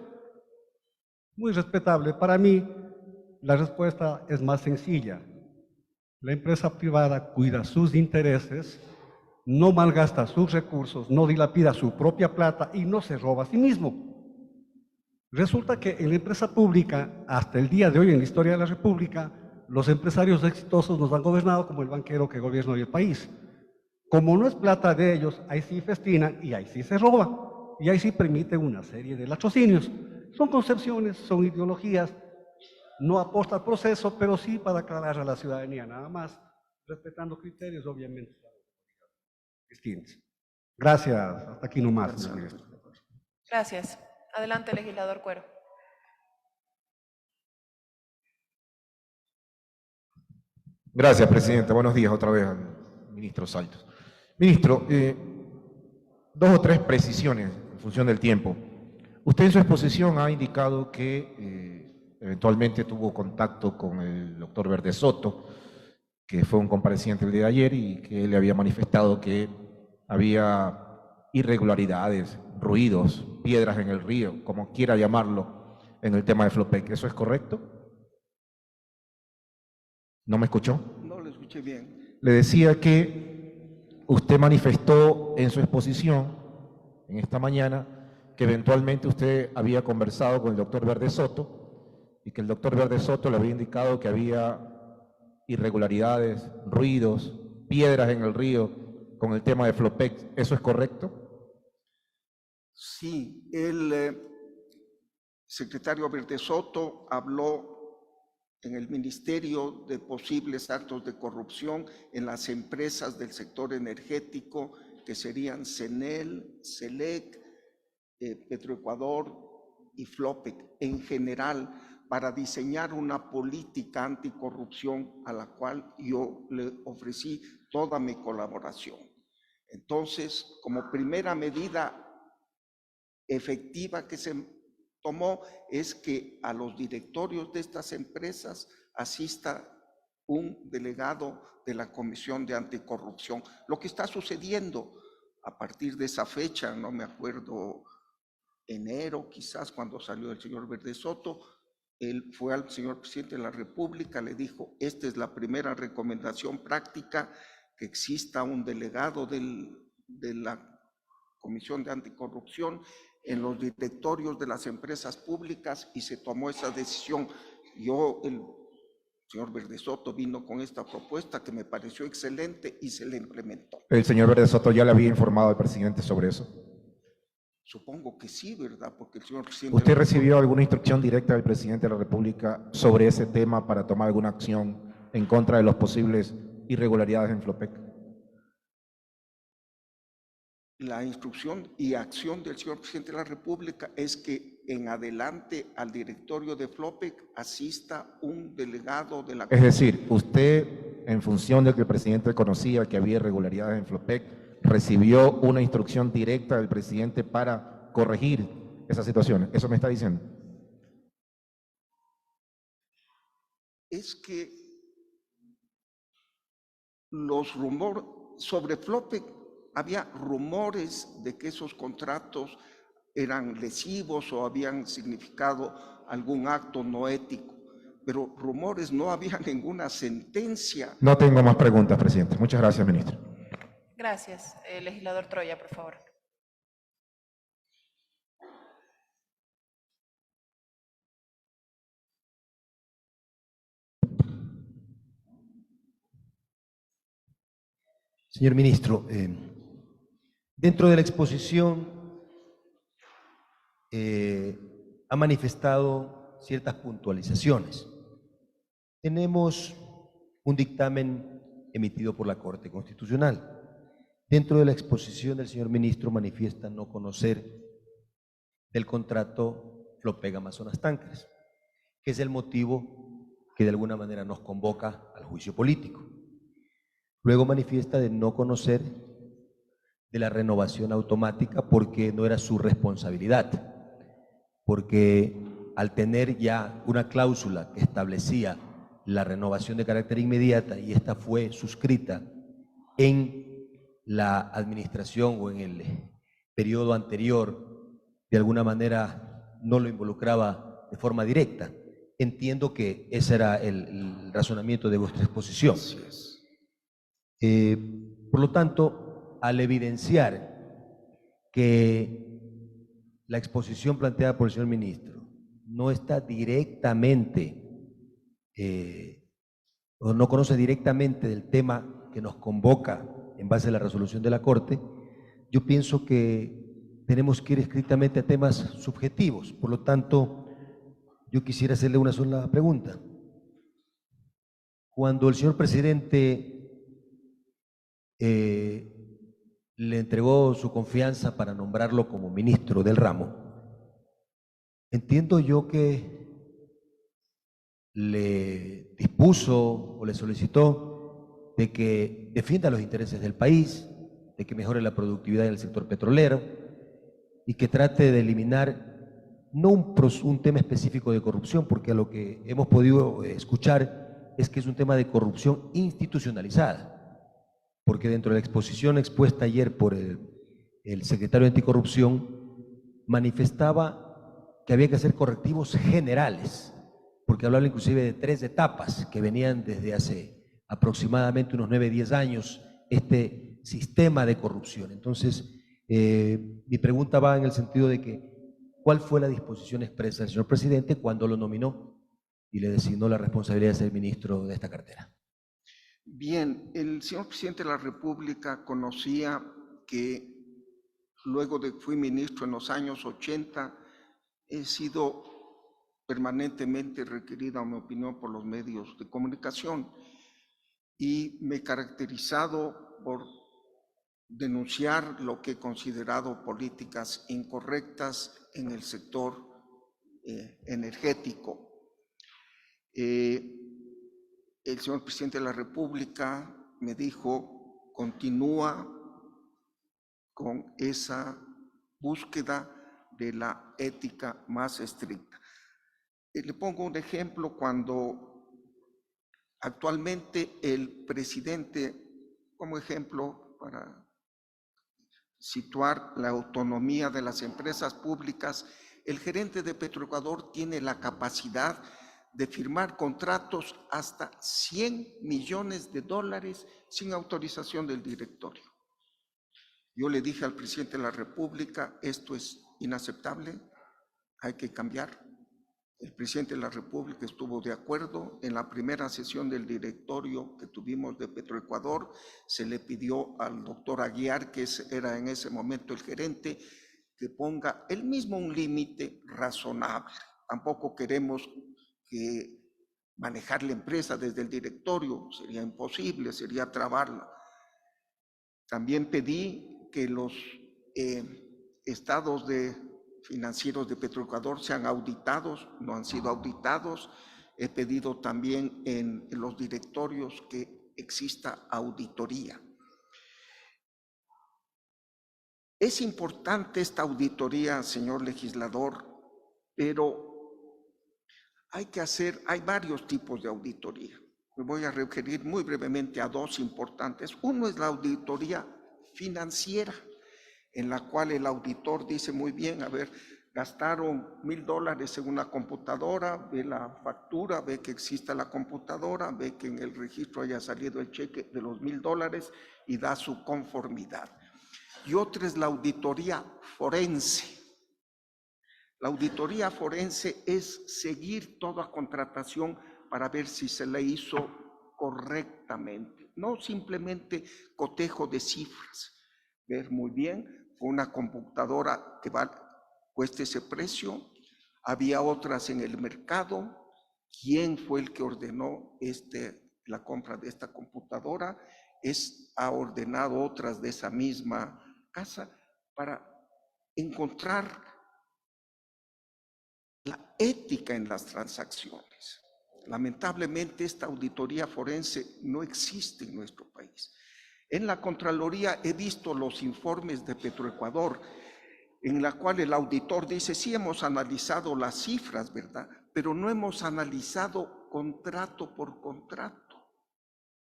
Muy respetable. Para mí, la respuesta es más sencilla. La empresa privada cuida sus intereses, no malgasta sus recursos, no dilapida su propia plata y no se roba a sí mismo. Resulta que en la empresa pública, hasta el día de hoy en la historia de la República, los empresarios exitosos nos han gobernado como el banquero que gobierna hoy el país. Como no es plata de ellos, ahí sí festinan y ahí sí se roba. Y ahí sí permiten una serie de latrocinios. Son concepciones, son ideologías, no aporta al proceso, pero sí para aclarar a la ciudadanía, nada más, respetando criterios obviamente distintos. Gracias, hasta aquí nomás, señor ministro. Gracias. Adelante, legislador Cuero. Gracias, presidente. Buenos días otra vez al ministro Saltos. Ministro, 2 o 3 precisiones en función del tiempo. Usted en su exposición ha indicado que eventualmente tuvo contacto con el doctor Verde Soto, que fue un compareciente el día de ayer y que le había manifestado que había irregularidades, ruidos, piedras en el río, como quiera llamarlo, en el tema de Flopec. ¿Eso es correcto? ¿No me escuchó? No lo escuché bien. Le decía que usted manifestó en su exposición, en esta mañana, que eventualmente usted había conversado con el doctor Verde Soto y que el doctor Verde Soto le había indicado que había irregularidades, ruidos, piedras en el río con el tema de Flopec. ¿Eso es correcto? Sí, el secretario Verde Soto habló en el ministerio de posibles actos de corrupción en las empresas del sector energético que serían CENEL, CELEC, Petroecuador y Flopec en general, para diseñar una política anticorrupción a la cual yo le ofrecí toda mi colaboración. Entonces, como primera medida efectiva que se tomó es que a los directorios de estas empresas asista un delegado de la Comisión de Anticorrupción. Lo que está sucediendo a partir de esa fecha, no me acuerdo, enero quizás, cuando salió el señor Verde Soto, él fue al señor presidente de la República, le dijo, esta es la primera recomendación práctica, que exista un delegado de la Comisión de Anticorrupción en los directorios de las empresas públicas, y se tomó esa decisión. El señor Verde Soto vino con esta propuesta que me pareció excelente y se le implementó. ¿El señor Verde Soto ya le había informado al presidente sobre eso? Supongo que sí, ¿verdad? Porque el señor presidente... ¿Usted recibió alguna instrucción directa del presidente de la República sobre ese tema para tomar alguna acción en contra de los posibles irregularidades en Flopec? La instrucción y acción del señor presidente de la República es que en adelante al directorio de Flopec asista un delegado de la... Es decir, usted, en función de que el presidente conocía que había irregularidades en Flopec, recibió una instrucción directa del presidente para corregir esas situaciones. ¿Eso me está diciendo? Es que los rumores sobre Flopec, había rumores de que esos contratos eran lesivos o habían significado algún acto no ético. Pero rumores, no había ninguna sentencia. No tengo más preguntas, presidente. Muchas gracias, ministro. Gracias. Legislador Troya, por favor. Señor ministro, dentro de la exposición ha manifestado ciertas puntualizaciones. Tenemos un dictamen emitido por la Corte Constitucional. Dentro de la exposición del señor ministro manifiesta no conocer del contrato Flopec Amazonas Tankers, que es el motivo que de alguna manera nos convoca al juicio político. Luego manifiesta de no conocer de la renovación automática porque no era su responsabilidad, porque al tener ya una cláusula que establecía la renovación de carácter inmediata y esta fue suscrita en la administración o en el periodo anterior, de alguna manera no lo involucraba de forma directa. Entiendo que ese era el razonamiento de vuestra exposición. Por lo tanto, al evidenciar que la exposición planteada por el señor ministro no está directamente o no conoce directamente del tema que nos convoca en base a la resolución de la Corte, yo pienso que tenemos que ir estrictamente a temas subjetivos. Por lo tanto, yo quisiera hacerle una sola pregunta. Cuando el señor presidente le entregó su confianza para nombrarlo como ministro del ramo, entiendo yo que le dispuso o le solicitó de que defienda los intereses del país, de que mejore la productividad del sector petrolero y que trate de eliminar no un tema específico de corrupción, porque a lo que hemos podido escuchar es que es un tema de corrupción institucionalizada, porque dentro de la exposición expuesta ayer por el secretario de Anticorrupción manifestaba que había que hacer correctivos generales, porque hablaba inclusive de 3 etapas que venían desde hace aproximadamente unos 9, 10 años, este sistema de corrupción. Entonces, mi pregunta va en el sentido de que, ¿cuál fue la disposición expresa del señor presidente cuando lo nominó y le designó la responsabilidad de ser ministro de esta cartera? Bien, el señor presidente de la República conocía que luego de que fui ministro en los años 80, he sido permanentemente requerida, en mi opinión, por los medios de comunicación y me he caracterizado por denunciar lo que he considerado políticas incorrectas en el sector energético. El señor presidente de la República me dijo, continúa con esa búsqueda de la ética más estricta. Le pongo un ejemplo cuando actualmente el presidente, como ejemplo para situar la autonomía de las empresas públicas, el gerente de Petroecuador tiene la capacidad de firmar contratos hasta $100 millones sin autorización del directorio. Yo le dije al presidente de la República, esto es inaceptable, hay que cambiar. El presidente de la República estuvo de acuerdo. En la primera sesión del directorio que tuvimos de Petroecuador, se le pidió al doctor Aguiar, que era en ese momento el gerente, que ponga él mismo un límite razonable. Tampoco queremos que manejar la empresa desde el directorio, sería imposible, sería trabarla. También pedí que los estados financieros de Petroecuador sean auditados, no han sido auditados. He pedido también en los directorios que exista auditoría. Es importante esta auditoría, señor legislador, pero hay varios tipos de auditoría. Me voy a referir muy brevemente a 2 importantes. Uno es la auditoría financiera. en la cual el auditor dice muy bien, a ver, gastaron $1,000 en una computadora, ve la factura, ve que existe la computadora, ve que en el registro haya salido el cheque de los $1,000 y da su conformidad. Y otra es la auditoría forense. La auditoría forense es seguir toda contratación para ver si se le hizo correctamente, no simplemente cotejo de cifras. Ver muy bien, fue una computadora que cuesta ese precio, había otras en el mercado, ¿quién fue el que ordenó la compra de esta computadora? Ha ordenado otras de esa misma casa para encontrar la ética en las transacciones. Lamentablemente esta auditoría forense no existe en nuestro país. En la Contraloría he visto los informes de Petroecuador, en la cual el auditor dice, sí hemos analizado las cifras, ¿verdad? Pero no hemos analizado contrato por contrato.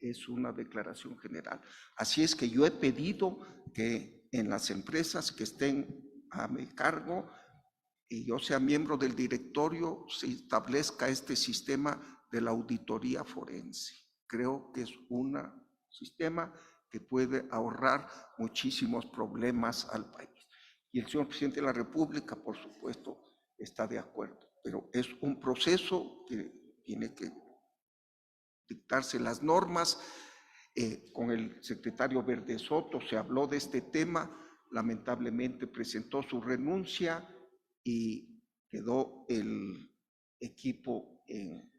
Es una declaración general. Así es que yo he pedido que en las empresas que estén a mi cargo y yo sea miembro del directorio, se establezca este sistema de la auditoría forense. Creo que es un sistema que puede ahorrar muchísimos problemas al país. Y el señor presidente de la República, por supuesto, está de acuerdo. Pero es un proceso que tiene que dictarse las normas. Con el secretario Verde Soto se habló de este tema, lamentablemente presentó su renuncia y quedó el equipo en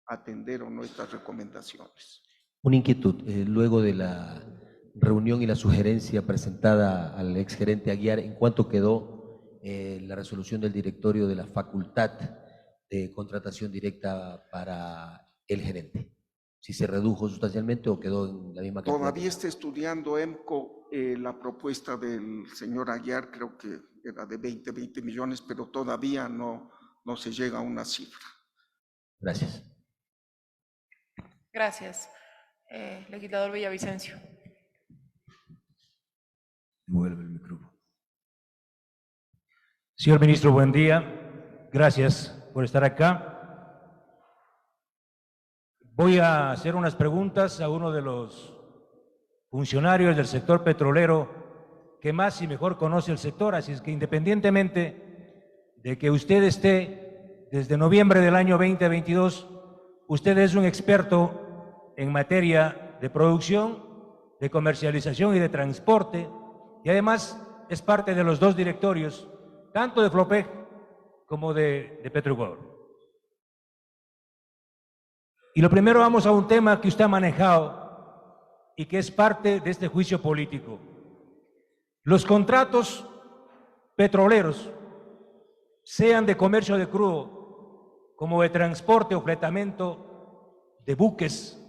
atender o no estas recomendaciones. Una inquietud, luego de la reunión y la sugerencia presentada al exgerente Aguiar, ¿en cuánto quedó la resolución del directorio de la facultad de contratación directa para el gerente? ¿Si se redujo sustancialmente o quedó en la misma cantidad? Todavía está estudiando EMCO la propuesta del señor Aguiar, creo que era de 20 millones, pero todavía no se llega a una cifra. Gracias. Gracias. Legislador Villavicencio. Vuelve el micrófono. Señor ministro, buen día. Gracias por estar acá. Voy a hacer unas preguntas a uno de los funcionarios del sector petrolero que más y mejor conoce el sector, así es que independientemente de que usted esté desde noviembre del año 2022, usted es un experto en materia de producción, de comercialización y de transporte, y además es parte de los dos directorios, tanto de Flopec como de Petroecuador. Y lo primero, vamos a un tema que usted ha manejado y que es parte de este juicio político. Los contratos petroleros, sean de comercio de crudo como de transporte o fletamento de buques,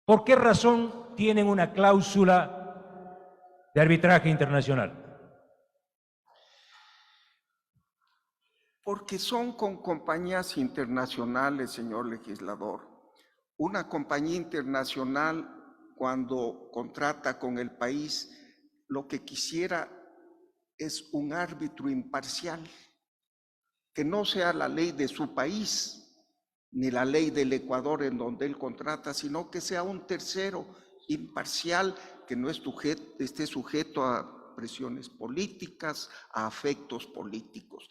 ¿por qué razón tienen una cláusula de arbitraje internacional? Porque son con compañías internacionales, señor legislador. Una compañía internacional, cuando contrata con el país, lo que quisiera es un árbitro imparcial, que no sea la ley de su país, ni la ley del Ecuador en donde él contrata, sino que sea un tercero imparcial, que no esté sujeto a presiones políticas, a afectos políticos.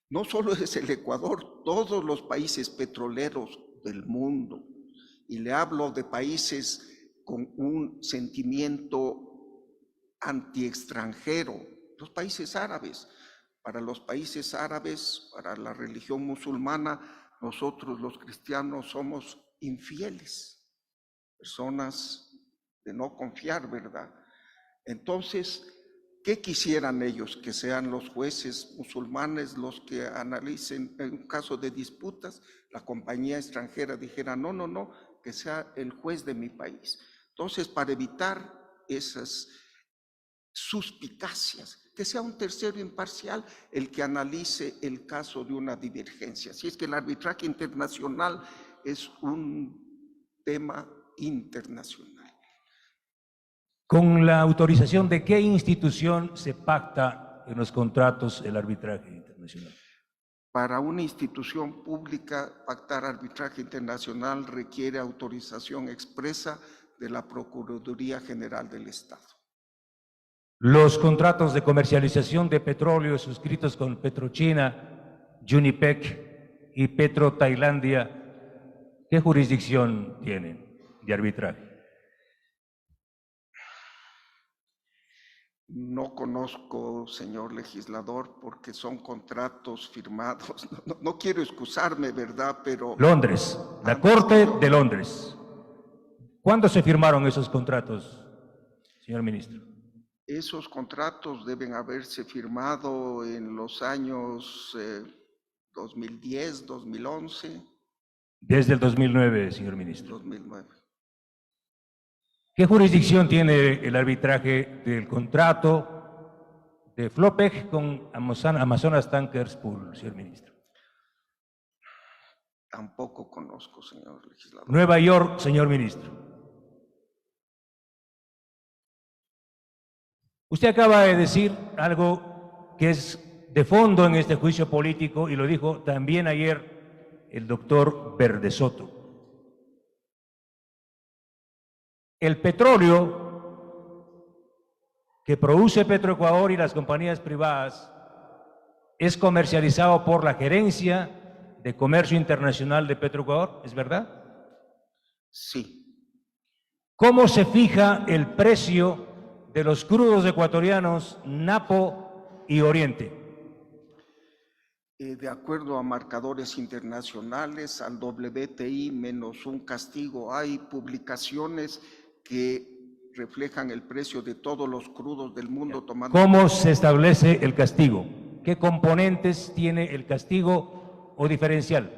No solo es el Ecuador, todos los países petroleros del mundo, y le hablo de países con un sentimiento anti-extranjero, los países árabes. Para los países árabes, para la religión musulmana, nosotros los cristianos somos infieles, personas de no confiar, ¿verdad? Entonces, ¿qué quisieran ellos? Que sean los jueces musulmanes los que analicen en un caso de disputas, la compañía extranjera dijera, no, que sea el juez de mi país. Entonces, para evitar esas suspicacias, que sea un tercero imparcial el que analice el caso de una divergencia. Así es que el arbitraje internacional es un tema internacional. ¿Con la autorización de qué institución se pacta en los contratos el arbitraje internacional? Para una institución pública, pactar arbitraje internacional requiere autorización expresa de la Procuraduría General del Estado. Los contratos de comercialización de petróleo suscritos con Petrochina, Unipec y Petro Tailandia, ¿qué jurisdicción tienen de arbitraje? No conozco, señor legislador, porque son contratos firmados. No quiero excusarme, ¿verdad? Pero Londres, la Corte de Londres. ¿Cuándo se firmaron esos contratos, señor ministro? esos contratos deben haberse firmado en los años 2010, 2011. Desde el 2009, señor ministro. 2009. ¿Qué jurisdicción tiene el arbitraje del contrato de Flopec con Amazonas Tankers Pool, señor ministro? Tampoco conozco, señor legislador. Nueva York, señor ministro. Usted acaba de decir algo que es de fondo en este juicio político y lo dijo también ayer el doctor Verdesoto. El petróleo que produce Petroecuador y las compañías privadas es comercializado por la Gerencia de Comercio Internacional de Petroecuador, ¿es verdad? Sí. ¿Cómo se fija el precio de los crudos ecuatorianos Napo y Oriente? De acuerdo a marcadores internacionales, al WTI menos un castigo. Hay publicaciones que reflejan el precio de todos los crudos del mundo tomando. ¿Cómo se establece el castigo? ¿Qué componentes tiene el castigo o diferencial?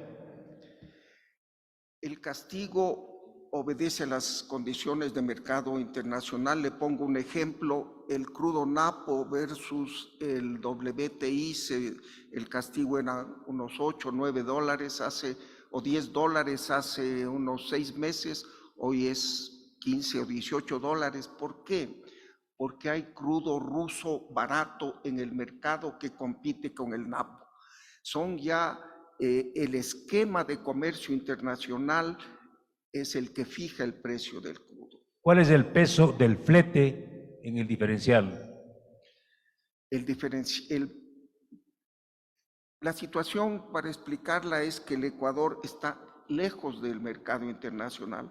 El castigo obedece a las condiciones de mercado internacional. Le pongo un ejemplo: el crudo Napo versus el WTI, el castigo era unos 8 o 9 dólares o 10 dólares hace unos 6 meses, hoy es 15 o 18 dólares. ¿Por qué? Porque hay crudo ruso barato en el mercado que compite con el Napo. Son ya el esquema de comercio internacional es el que fija el precio del crudo. ¿Cuál es el peso del flete en el diferencial? La situación, para explicarla, es que el Ecuador está lejos del mercado internacional.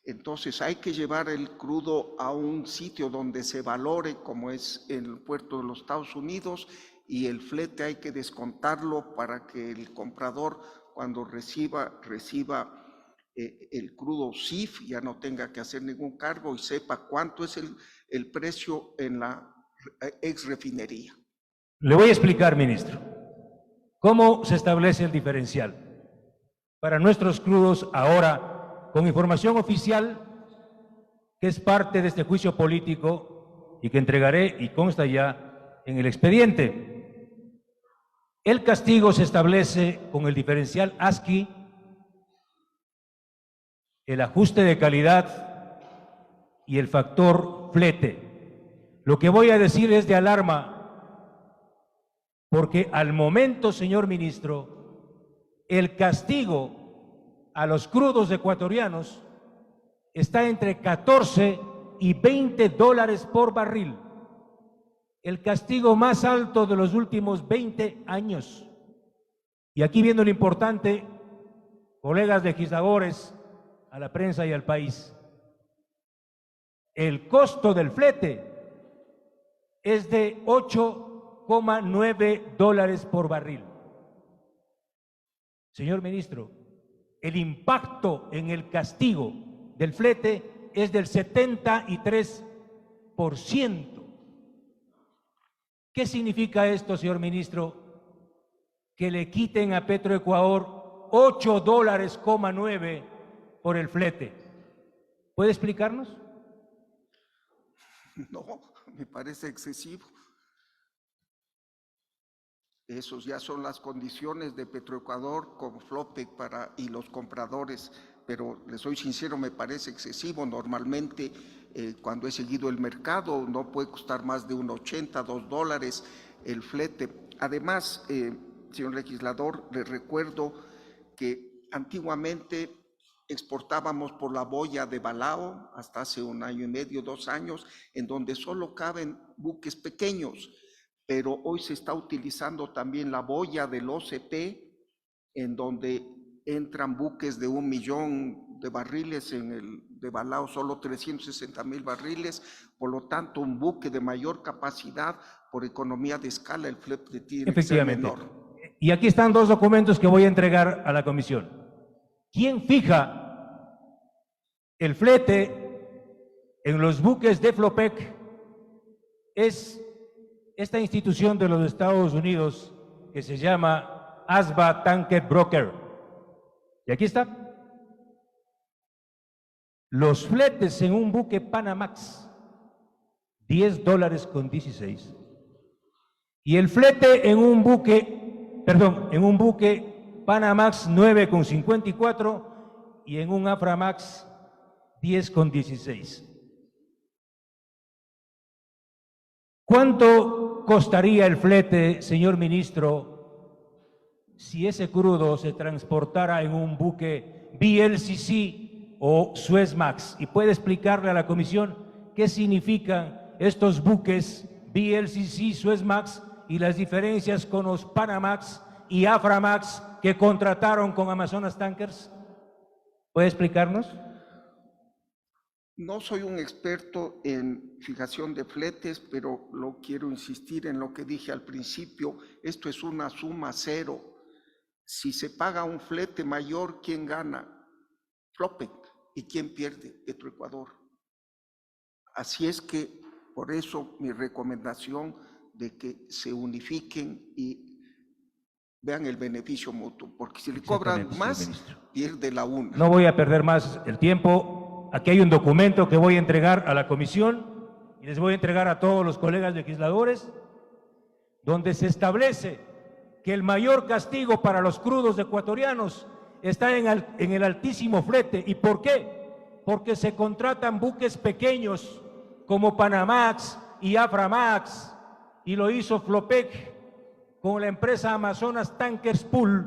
Entonces hay que llevar el crudo a un sitio donde se valore, como es el puerto de los Estados Unidos, y el flete hay que descontarlo para que el comprador, cuando reciba el crudo CIF, ya no tenga que hacer ningún cargo y sepa cuánto es el precio en la ex refinería. Le voy a explicar, ministro, cómo se establece el diferencial para nuestros crudos ahora, con información oficial que es parte de este juicio político y que entregaré y consta ya en el expediente. El castigo se establece con el diferencial ASCI, el ajuste de calidad y el factor flete. Lo que voy a decir es de alarma, porque al momento, señor ministro, el castigo a los crudos ecuatorianos está entre 14 y 20 dólares por barril, el castigo más alto de los últimos 20 años. Y aquí viendo lo importante, colegas legisladores, a la prensa y al país, el costo del flete es de 8,9 dólares por barril. Señor ministro, el impacto en el castigo del flete es del 73%. ¿Qué significa esto, señor ministro? Que le quiten a Petroecuador 8,9 dólares por el flete. ¿Puede explicarnos? No, me parece excesivo. Esos ya son las condiciones de Petroecuador con Flopec y los compradores pero le soy sincero, me parece excesivo. Normalmente, cuando he seguido el mercado, no puede costar más de $1.80, $2 el flete. Además, señor legislador, le recuerdo que antiguamente exportábamos por la boya de Balao hasta hace 1 año y medio, 2 años, en donde solo caben buques pequeños, pero hoy se está utilizando también la boya del OCP, en donde entran buques de 1 millón de barriles, en el de Balao solo 360,000 barriles, por lo tanto un buque de mayor capacidad, por economía de escala, el flete tiene que ser menor. Y aquí están 2 documentos que voy a entregar a la comisión. ¿Quién fija el flete en los buques de Flopec? Es esta institución de los Estados Unidos que se llama ASBA Tanker Broker. Y aquí está. Los fletes en un buque Panamax, $10.16. Y el flete en un buque, Panamax 9.54 y en un Aframax 10.16. ¿Cuánto costaría el flete, señor ministro, si ese crudo se transportara en un buque VLCC o Suezmax? Y puede explicarle a la comisión qué significan estos buques VLCC, Suezmax y las diferencias con los Panamax y Aframax que contrataron con Amazonas Tankers. ¿Puede explicarnos? No soy un experto en fijación de fletes, pero quiero insistir en lo que dije al principio. Esto es una suma cero. Si se paga un flete mayor, ¿quién gana? Flopec. ¿Y quién pierde? Petroecuador. Así es que, por eso, mi recomendación de que se unifiquen y vean el beneficio mutuo, porque si le cobran más, pierde la una. No voy a perder más el tiempo. Aquí hay un documento que voy a entregar a la comisión y les voy a entregar a todos los colegas legisladores, donde se establece que el mayor castigo para los crudos ecuatorianos está en el altísimo flete. ¿Y por qué? Porque se contratan buques pequeños como Panamax y Aframax, y lo hizo Flopec con la empresa Amazonas Tankers Pool,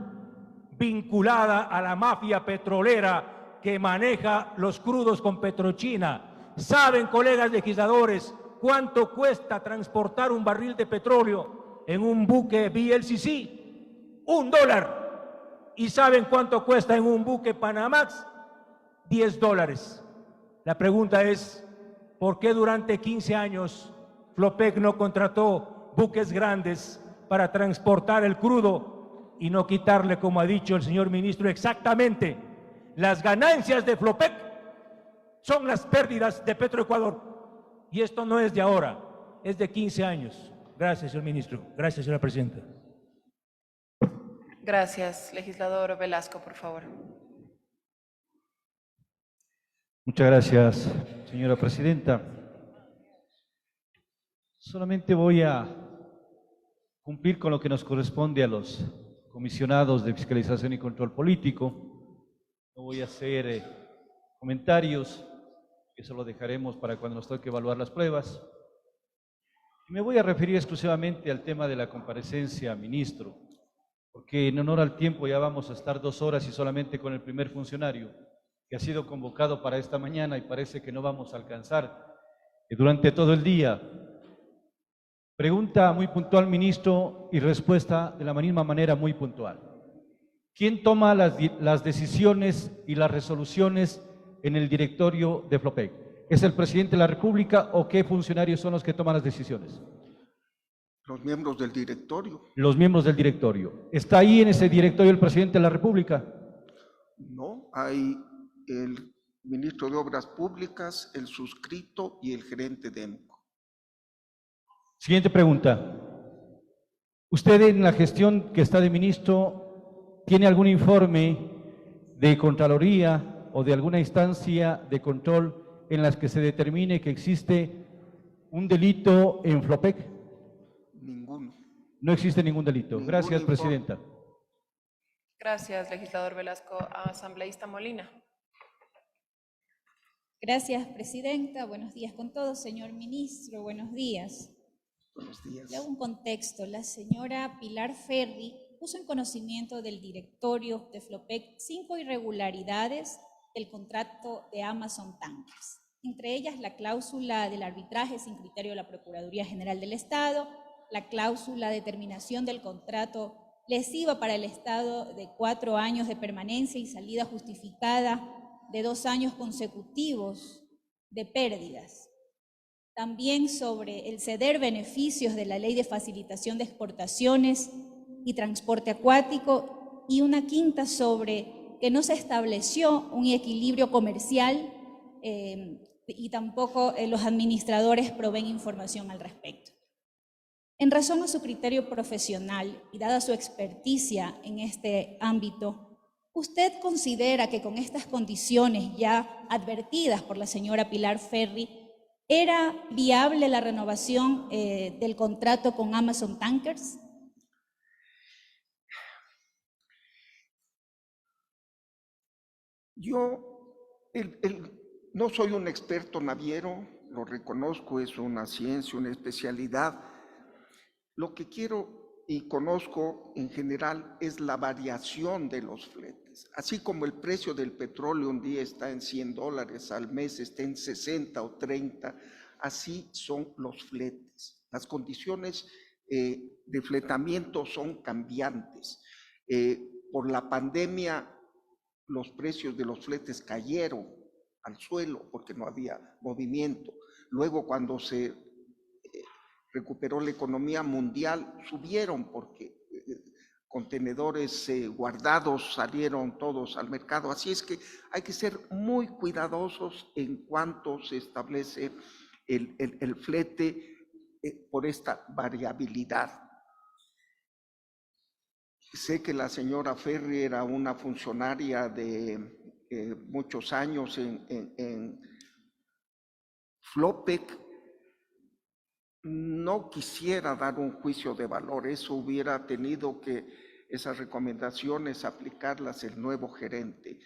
vinculada a la mafia petrolera que maneja los crudos con Petrochina. ¿Saben, colegas legisladores, cuánto cuesta transportar un barril de petróleo en un buque VLCC? $1. ¿Y saben cuánto cuesta en un buque Panamax? $10. La pregunta es, ¿por qué durante 15 años Flopec no contrató buques grandes para transportar el crudo y no quitarle, como ha dicho el señor ministro, exactamente las ganancias de Flopec son las pérdidas de Petroecuador? Y esto no es de ahora, es de 15 años. Gracias, señor ministro. Gracias, señora presidenta. Gracias. Legislador Velasco, por favor. Muchas gracias, señora presidenta. Solamente voy a cumplir con lo que nos corresponde a los comisionados de fiscalización y control político. No voy a hacer comentarios, eso lo dejaremos para cuando nos toque evaluar las pruebas. Y me voy a referir exclusivamente al tema de la comparecencia, ministro, porque en honor al tiempo ya vamos a estar 2 horas y solamente con el primer funcionario que ha sido convocado para esta mañana y parece que no vamos a alcanzar durante todo el día. Pregunta muy puntual, ministro, y respuesta de la misma manera muy puntual. ¿Quién toma las decisiones y las resoluciones en el directorio de Flopec? ¿Es el presidente de la República o qué funcionarios son los que toman las decisiones? Los miembros del directorio. Los miembros del directorio. ¿Está ahí en ese directorio el presidente de la República? No, hay el ministro de Obras Públicas, el suscrito y el gerente de EMCO. Siguiente pregunta. ¿Usted en la gestión que está de ministro tiene algún informe de Contraloría o de alguna instancia de control en las que se determine que existe un delito en Flopec? Ninguno. No existe ningún delito. Gracias, presidenta. Gracias, legislador Velasco. Asambleísta Molina. Gracias, Presidenta. Buenos días con todos. Señor Ministro, buenos días. Buenos días. Le hago un contexto. La señora Pilar Ferri puso en conocimiento del directorio de Flopec 5 irregularidades del contrato de Amazon Tankers, entre ellas la cláusula del arbitraje sin criterio de la Procuraduría General del Estado, la cláusula de terminación del contrato lesiva para el Estado de 4 años de permanencia y salida justificada de 2 años consecutivos de pérdidas. También sobre el ceder beneficios de la Ley de Facilitación de Exportaciones y Transporte Acuático, y una quinta sobre que no se estableció un equilibrio comercial y tampoco los administradores proveen información al respecto. En razón a su criterio profesional y dada su experticia en este ámbito, ¿usted considera que con estas condiciones ya advertidas por la señora Pilar Ferri, era viable la renovación del contrato con Amazon Tankers? Yo no soy un experto naviero, lo reconozco, es una ciencia, una especialidad. Lo que quiero y conozco en general es la variación de los fletes. Así como el precio del petróleo un día está en $100, al mes está en 60 o 30, así son los fletes. Las condiciones de fletamiento son cambiantes. Por la pandemia, los precios de los fletes cayeron al suelo porque no había movimiento. Luego, cuando se recuperó la economía mundial, subieron porque contenedores guardados salieron todos al mercado. Así es que hay que ser muy cuidadosos en cuanto se establece el flete por esta variabilidad. Sé que la señora Ferri era una funcionaria de muchos años en Flopec. No quisiera dar un juicio de valor, eso hubiera tenido que, esas recomendaciones, aplicarlas el nuevo gerente.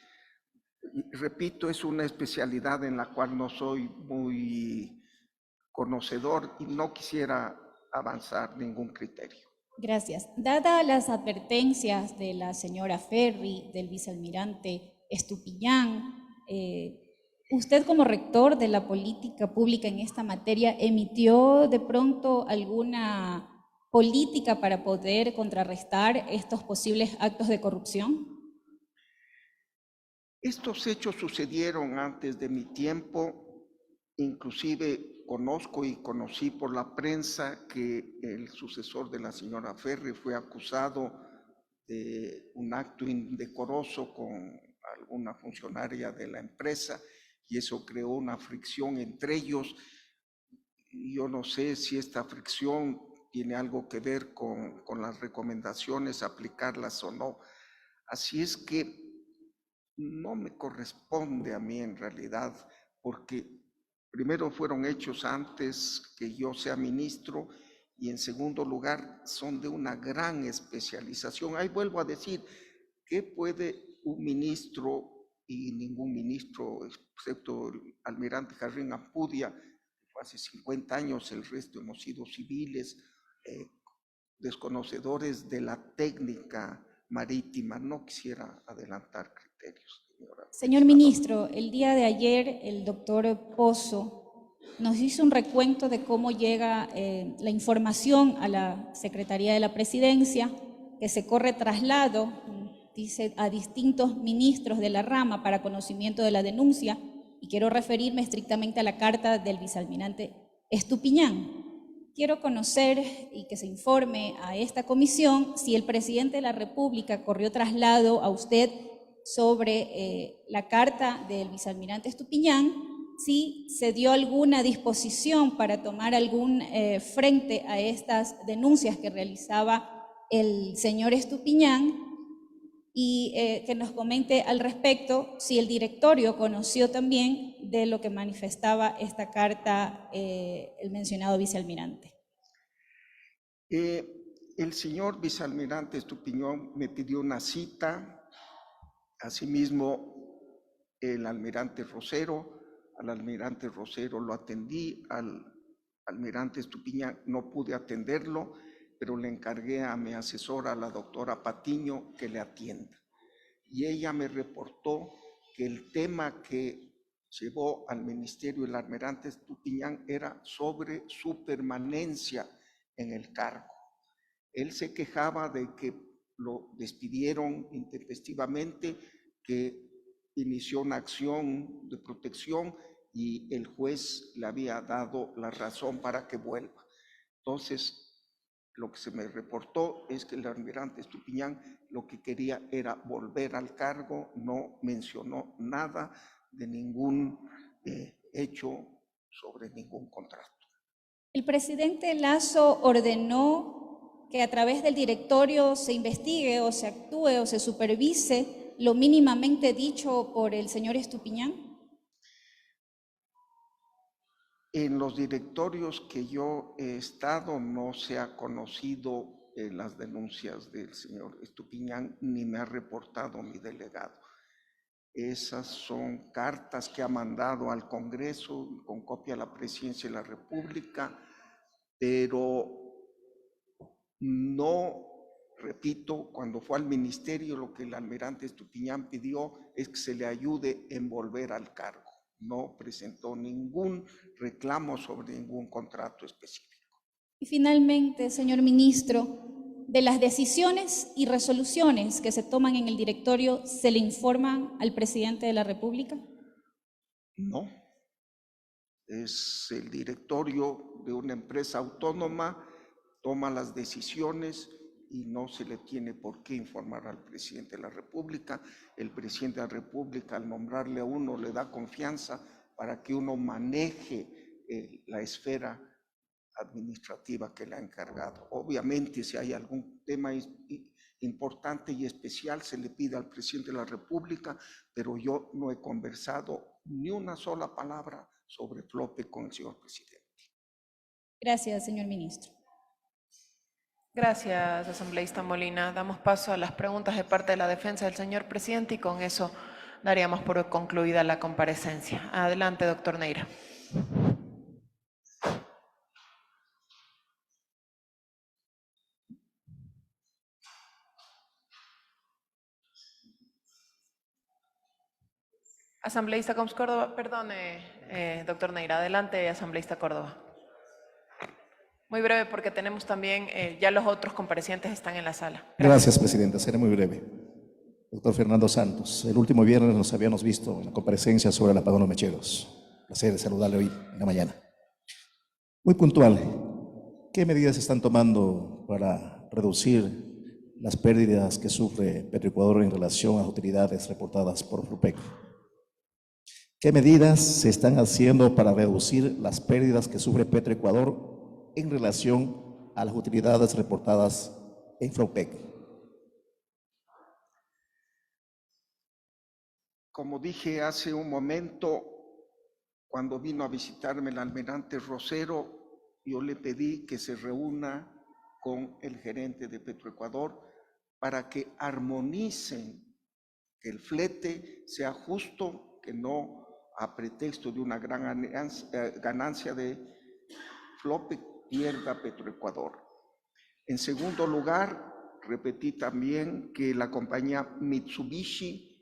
Repito, es una especialidad en la cual no soy muy conocedor y no quisiera avanzar ningún criterio. Gracias. Dadas las advertencias de la señora Ferri, del vicealmirante Estupiñán, ¿usted como rector de la política pública en esta materia emitió de pronto alguna política para poder contrarrestar estos posibles actos de corrupción? Estos hechos sucedieron antes de mi tiempo, inclusive conozco y conocí por la prensa que el sucesor de la señora Ferri fue acusado de un acto indecoroso con alguna funcionaria de la empresa y eso creó una fricción entre ellos. Yo no sé si esta fricción tiene algo que ver con las recomendaciones, aplicarlas o no. Así es que no me corresponde a mí en realidad, porque primero fueron hechos antes que yo sea ministro y en segundo lugar son de una gran especialización. Ahí vuelvo a decir, ¿qué puede un ministro y ningún ministro, excepto el almirante Jarrín Ampudia, fue hace 50 años, el resto hemos sido civiles, desconocedores de la técnica marítima? No quisiera adelantar criterios. Señor ministro, el día de ayer el doctor Pozo nos hizo un recuento de cómo llega la información a la Secretaría de la Presidencia, que se corre traslado, dice, a distintos ministros de la rama para conocimiento de la denuncia, y quiero referirme estrictamente a la carta del vicealmirante Estupiñán. Quiero conocer y que se informe a esta comisión si el presidente de la República corrió traslado a usted sobre la carta del vicealmirante Estupiñán, si se dio alguna disposición para tomar algún frente a estas denuncias que realizaba el señor Estupiñán, y que nos comente al respecto si el directorio conoció también de lo que manifestaba esta carta el mencionado vicealmirante. El señor vicealmirante Estupiñán me pidió una cita, asimismo el almirante Rosero, al almirante Rosero lo atendí, al almirante Estupiñán no pude atenderlo, pero le encargué a mi asesora, la doctora Patiño, que le atienda. Y ella me reportó que el tema que llevó al ministerio el almirante Estupiñán era sobre su permanencia en el cargo. Él se quejaba de que lo despidieron intempestivamente, que inició una acción de protección y el juez le había dado la razón para que vuelva. Entonces, lo que se me reportó es que el almirante Estupiñán lo que quería era volver al cargo, no mencionó nada de ningún hecho sobre ningún contrato. El presidente Lasso ordenó que a través del directorio se investigue o se actúe o se supervise lo mínimamente dicho por el señor Estupiñán. En los directorios que yo he estado no se ha conocido las denuncias del señor Estupiñán, ni me ha reportado mi delegado. Esas son cartas que ha mandado al Congreso con copia a la Presidencia de la República, pero no, repito, cuando fue al ministerio lo que el almirante Estupiñán pidió es que se le ayude en volver al cargo. No presentó ningún reclamo sobre ningún contrato específico. Y finalmente, señor ministro, de las decisiones y resoluciones que se toman en el directorio, ¿se le informan al presidente de la República? No. Es el directorio de una empresa autónoma, toma las decisiones y no se le tiene por qué informar al presidente de la República. El presidente de la República, al nombrarle a uno, le da confianza para que uno maneje la esfera administrativa que le ha encargado. Obviamente, si hay algún tema importante y especial, se le pide al presidente de la República, pero yo no he conversado ni una sola palabra sobre FLOPEC con el señor presidente. Gracias, señor ministro. Gracias, asambleísta Molina. Damos paso a las preguntas de parte de la defensa del señor presidente y con eso daríamos por concluida la comparecencia. Adelante, doctor Neira. Asambleísta Coms Córdoba, perdone, doctor Neira. Adelante, asambleísta Córdoba. Muy breve porque tenemos también, ya los otros comparecientes están en la sala. Gracias, presidenta. Seré muy breve. Doctor Fernando Santos, el último viernes nos habíamos visto en la comparecencia sobre el apagón de los mecheros. Placer de saludarle hoy en la mañana. Muy puntual, ¿qué medidas están tomando para reducir las pérdidas que sufre Petroecuador en relación a las utilidades reportadas por FLOPEC? ¿Qué medidas se están haciendo para reducir las pérdidas que sufre Petroecuador en relación a las utilidades reportadas en FLOPEC? Como dije hace un momento, cuando vino a visitarme el almirante Rosero, yo le pedí que se reúna con el gerente de Petroecuador para que armonicen, que el flete sea justo, que no a pretexto de una gran ganancia de FLOPEC pierda Petroecuador. En segundo lugar, repetí también que la compañía Mitsubishi,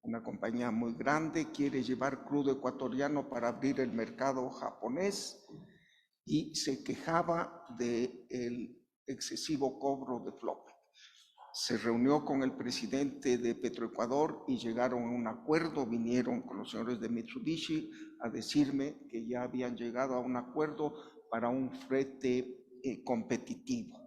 una compañía muy grande, quiere llevar crudo ecuatoriano para abrir el mercado japonés y se quejaba del excesivo cobro de FLOPEC. Se reunió con el presidente de Petroecuador y llegaron a un acuerdo, vinieron con los señores de Mitsubishi a decirme que ya habían llegado a un acuerdo para un flete competitivo.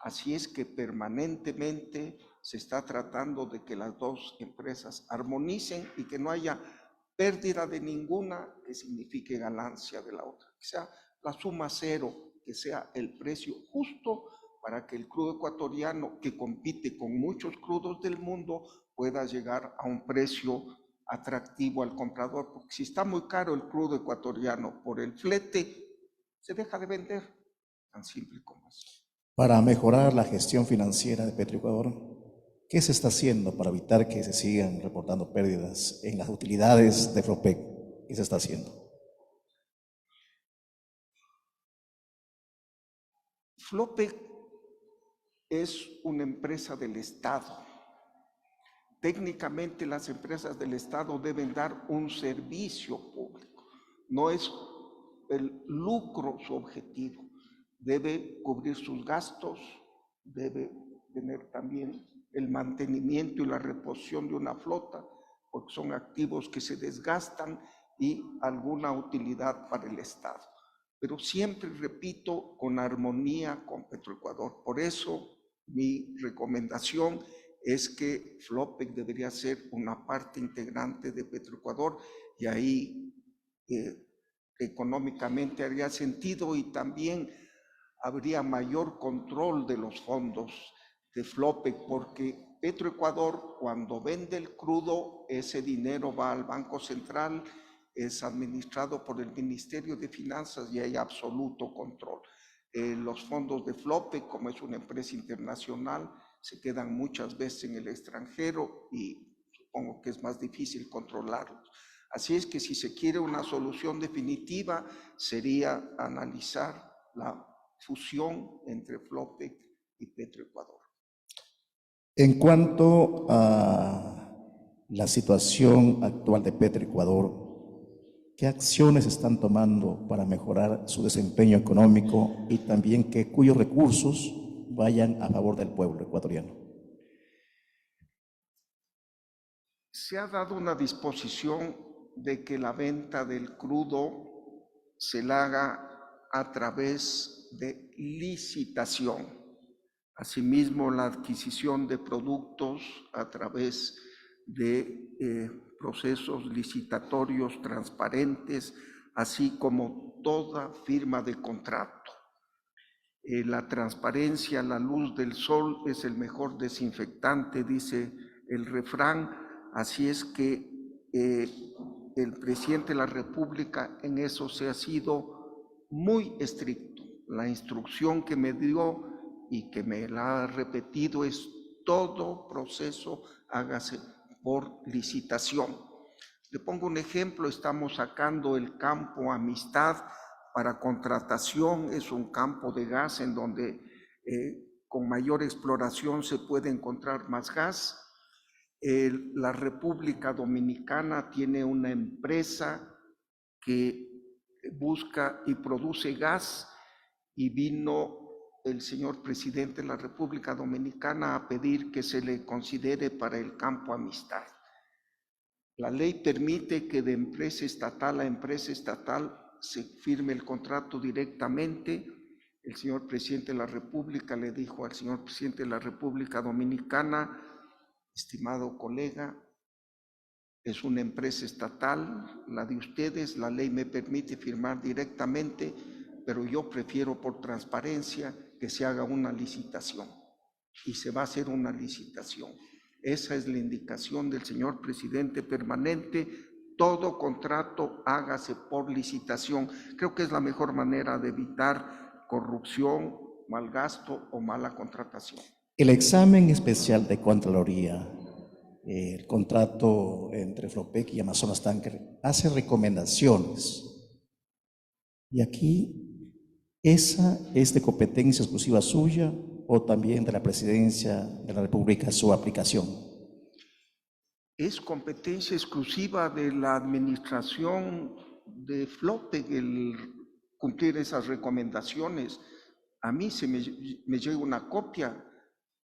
Así es que permanentemente se está tratando de que las dos empresas armonicen y que no haya pérdida de ninguna que signifique ganancia de la otra. Que sea la suma cero, que sea el precio justo para que el crudo ecuatoriano, que compite con muchos crudos del mundo, pueda llegar a un precio atractivo al comprador. Porque si está muy caro el crudo ecuatoriano por el flete, se deja de vender. Tan simple como eso. Para mejorar la gestión financiera de Petroecuador, ¿qué se está haciendo para evitar que se sigan reportando pérdidas en las utilidades de FLOPEC? ¿Qué se está haciendo? Flopec es una empresa del Estado. Técnicamente las empresas del Estado deben dar un servicio público. No es el lucro su objetivo. Debe cubrir sus gastos, debe tener también el mantenimiento y la reposición de una flota, porque son activos que se desgastan, y alguna utilidad para el Estado. Pero siempre, repito, con armonía con Petroecuador. Por eso mi recomendación es que Flopec debería ser una parte integrante de Petroecuador, y ahí económicamente haría sentido, y también habría mayor control de los fondos de Flopec, porque Petroecuador, cuando vende el crudo, ese dinero va al Banco Central, es administrado por el Ministerio de Finanzas y hay absoluto control. Los fondos de Flopec, como es una empresa internacional, se quedan muchas veces en el extranjero y supongo que es más difícil controlarlos. Así es que si se quiere una solución definitiva, sería analizar la fusión entre Flopec y Petroecuador. En cuanto a la situación actual de Petroecuador, ¿qué acciones están tomando para mejorar su desempeño económico y también cuyos recursos vayan a favor del pueblo ecuatoriano? Se ha dado una disposición de que la venta del crudo se la haga a través de licitación. Asimismo, la adquisición de productos a través de procesos licitatorios transparentes, así como toda firma de contrato. La transparencia a la luz del sol es el mejor desinfectante, dice el refrán. Así es que el presidente de la República en eso se ha sido muy estricto. La instrucción que me dio y que me la ha repetido es: todo proceso hágase por licitación. Le pongo un ejemplo: estamos sacando el campo Amistad para contratación. Es un campo de gas en donde con mayor exploración se puede encontrar más gas. La República Dominicana tiene una empresa que busca y produce gas, y vino el señor presidente de la República Dominicana a pedir que se le considere para el campo Amistad. La ley permite que de empresa estatal a empresa estatal se firme el contrato directamente. El señor presidente de la República le dijo al señor presidente de la República Dominicana: estimado colega, es una empresa estatal, la de ustedes, la ley me permite firmar directamente, pero yo prefiero por transparencia que se haga una licitación, y se va a hacer una licitación. Esa es la indicación del señor presidente permanente: todo contrato hágase por licitación. Creo que es la mejor manera de evitar corrupción, mal gasto o mala contratación. El examen especial de Contraloría, el contrato entre Flopec y Amazonas Tanker, hace recomendaciones. Y aquí, ¿esa es de competencia exclusiva suya o también de la Presidencia de la República su aplicación? Es competencia exclusiva de la administración de Flopec el cumplir esas recomendaciones. A mí me llega una copia,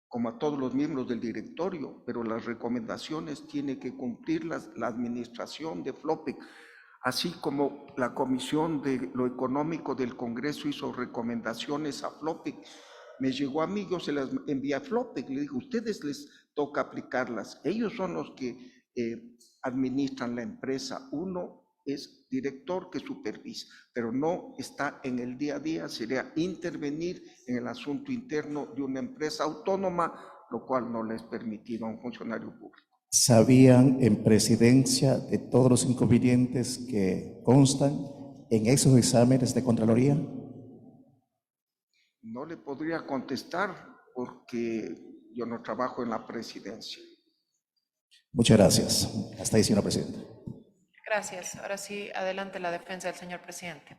como a todos los miembros del directorio, pero las recomendaciones tiene que cumplirlas la administración de Flopec. Así como la Comisión de lo Económico del Congreso hizo recomendaciones a Flopec, me llegó a mí, yo se las envié a Flopec, le digo: ustedes les toca aplicarlas, ellos son los que administran la empresa. Uno es director que supervisa, pero no está en el día a día. Sería intervenir en el asunto interno de una empresa autónoma, lo cual no le es permitido a un funcionario público. ¿Sabían en Presidencia de todos los inconvenientes que constan en esos exámenes de Contraloría? No le podría contestar porque yo no trabajo en la Presidencia. Muchas gracias. Hasta ahí, señora Presidenta. Gracias. Ahora sí, adelante la defensa del señor presidente.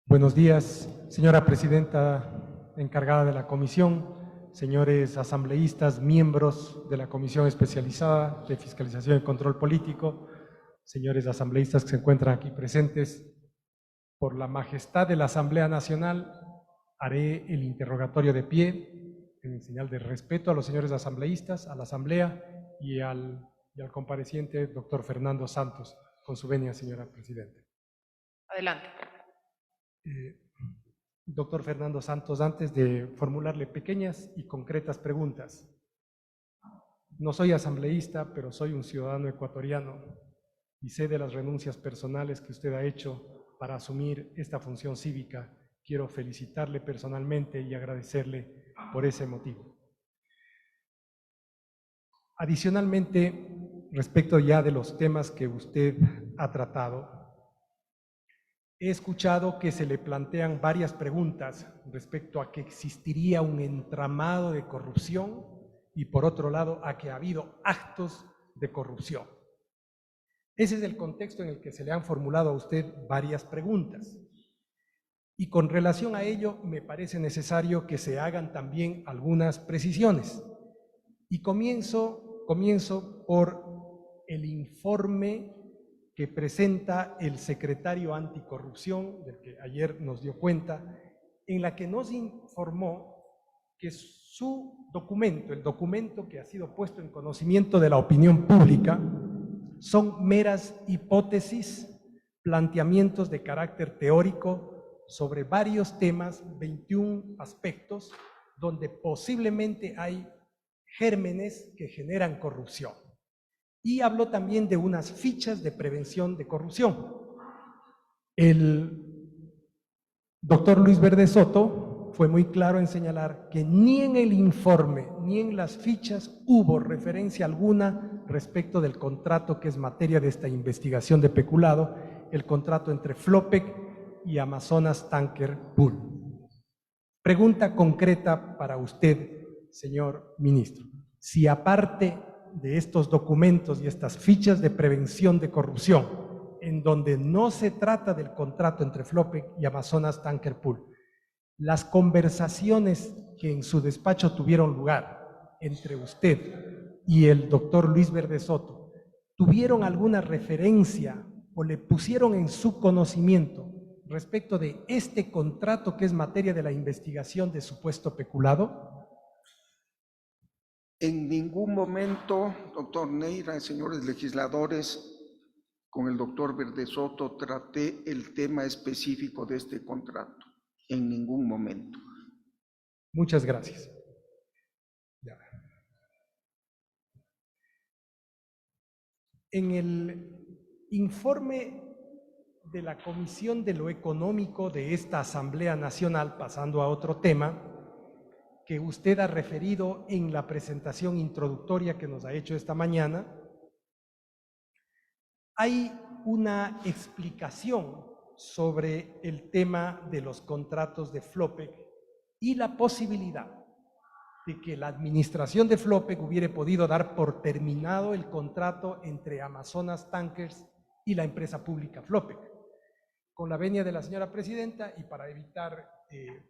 Buenos días, señora presidenta encargada de la comisión, señores asambleístas, miembros de la Comisión Especializada de Fiscalización y Control Político, señores asambleístas que se encuentran aquí presentes. Por la majestad de la Asamblea Nacional, haré el interrogatorio de pie en señal de respeto a los señores asambleístas, a la Asamblea y al compareciente doctor Fernando Santos. Con su venia, señora presidenta. Adelante. Doctor Fernando Santos, antes de formularle pequeñas y concretas preguntas, no soy asambleísta, pero soy un ciudadano ecuatoriano y sé de las renuncias personales que usted ha hecho para asumir esta función cívica. Quiero felicitarle personalmente y agradecerle por ese motivo. Adicionalmente, respecto ya de los temas que usted ha tratado, he escuchado que se le plantean varias preguntas respecto a que existiría un entramado de corrupción y, por otro lado, a que ha habido actos de corrupción. Ese es el contexto en el que se le han formulado a usted varias preguntas. Y con relación a ello, me parece necesario que se hagan también algunas precisiones. Y comienzo por el informe que presenta el secretario anticorrupción, del que ayer nos dio cuenta, en la que nos informó que su documento, el documento que ha sido puesto en conocimiento de la opinión pública, son meras hipótesis, planteamientos de carácter teórico sobre varios temas, 21 aspectos, donde posiblemente hay gérmenes que generan corrupción. Y habló también de unas fichas de prevención de corrupción. El doctor Luis Verde Soto fue muy claro en señalar que ni en el informe ni en las fichas hubo referencia alguna respecto del contrato que es materia de esta investigación de peculado, el contrato entre Flopec y Amazonas Tanker Pool. Pregunta concreta para usted, señor ministro. Si aparte de estos documentos y estas fichas de prevención de corrupción, en donde no se trata del contrato entre Flopec y Amazonas Tanker Pool, las conversaciones que en su despacho tuvieron lugar entre usted y el doctor Luis Verde Soto, ¿tuvieron alguna referencia o le pusieron en su conocimiento respecto de este contrato que es materia de la investigación de supuesto peculado? En ningún momento, doctor Neira, señores legisladores, con el doctor Verde Soto traté el tema específico de este contrato. En ningún momento. Muchas gracias. Ya. En el informe de la Comisión de lo Económico de esta Asamblea Nacional, pasando a otro tema, que usted ha referido en la presentación introductoria que nos ha hecho esta mañana, hay una explicación sobre el tema de los contratos de Flopec y la posibilidad de que la administración de Flopec hubiera podido dar por terminado el contrato entre Amazonas Tankers y la empresa pública Flopec. Con la venia de la señora presidenta y para evitar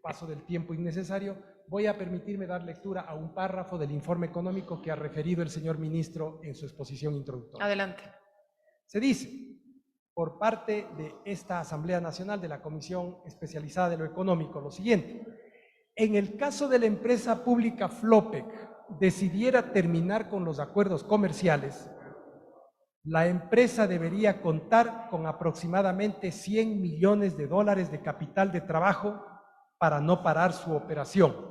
paso del tiempo innecesario, voy a permitirme dar lectura a un párrafo del informe económico que ha referido el señor ministro en su exposición introductoria. Adelante. Se dice, por parte de esta Asamblea Nacional de la Comisión Especializada de lo Económico, lo siguiente: en el caso de la empresa pública Flopec decidiera terminar con los acuerdos comerciales, la empresa debería contar con aproximadamente $100 millones de capital de trabajo para no parar su operación.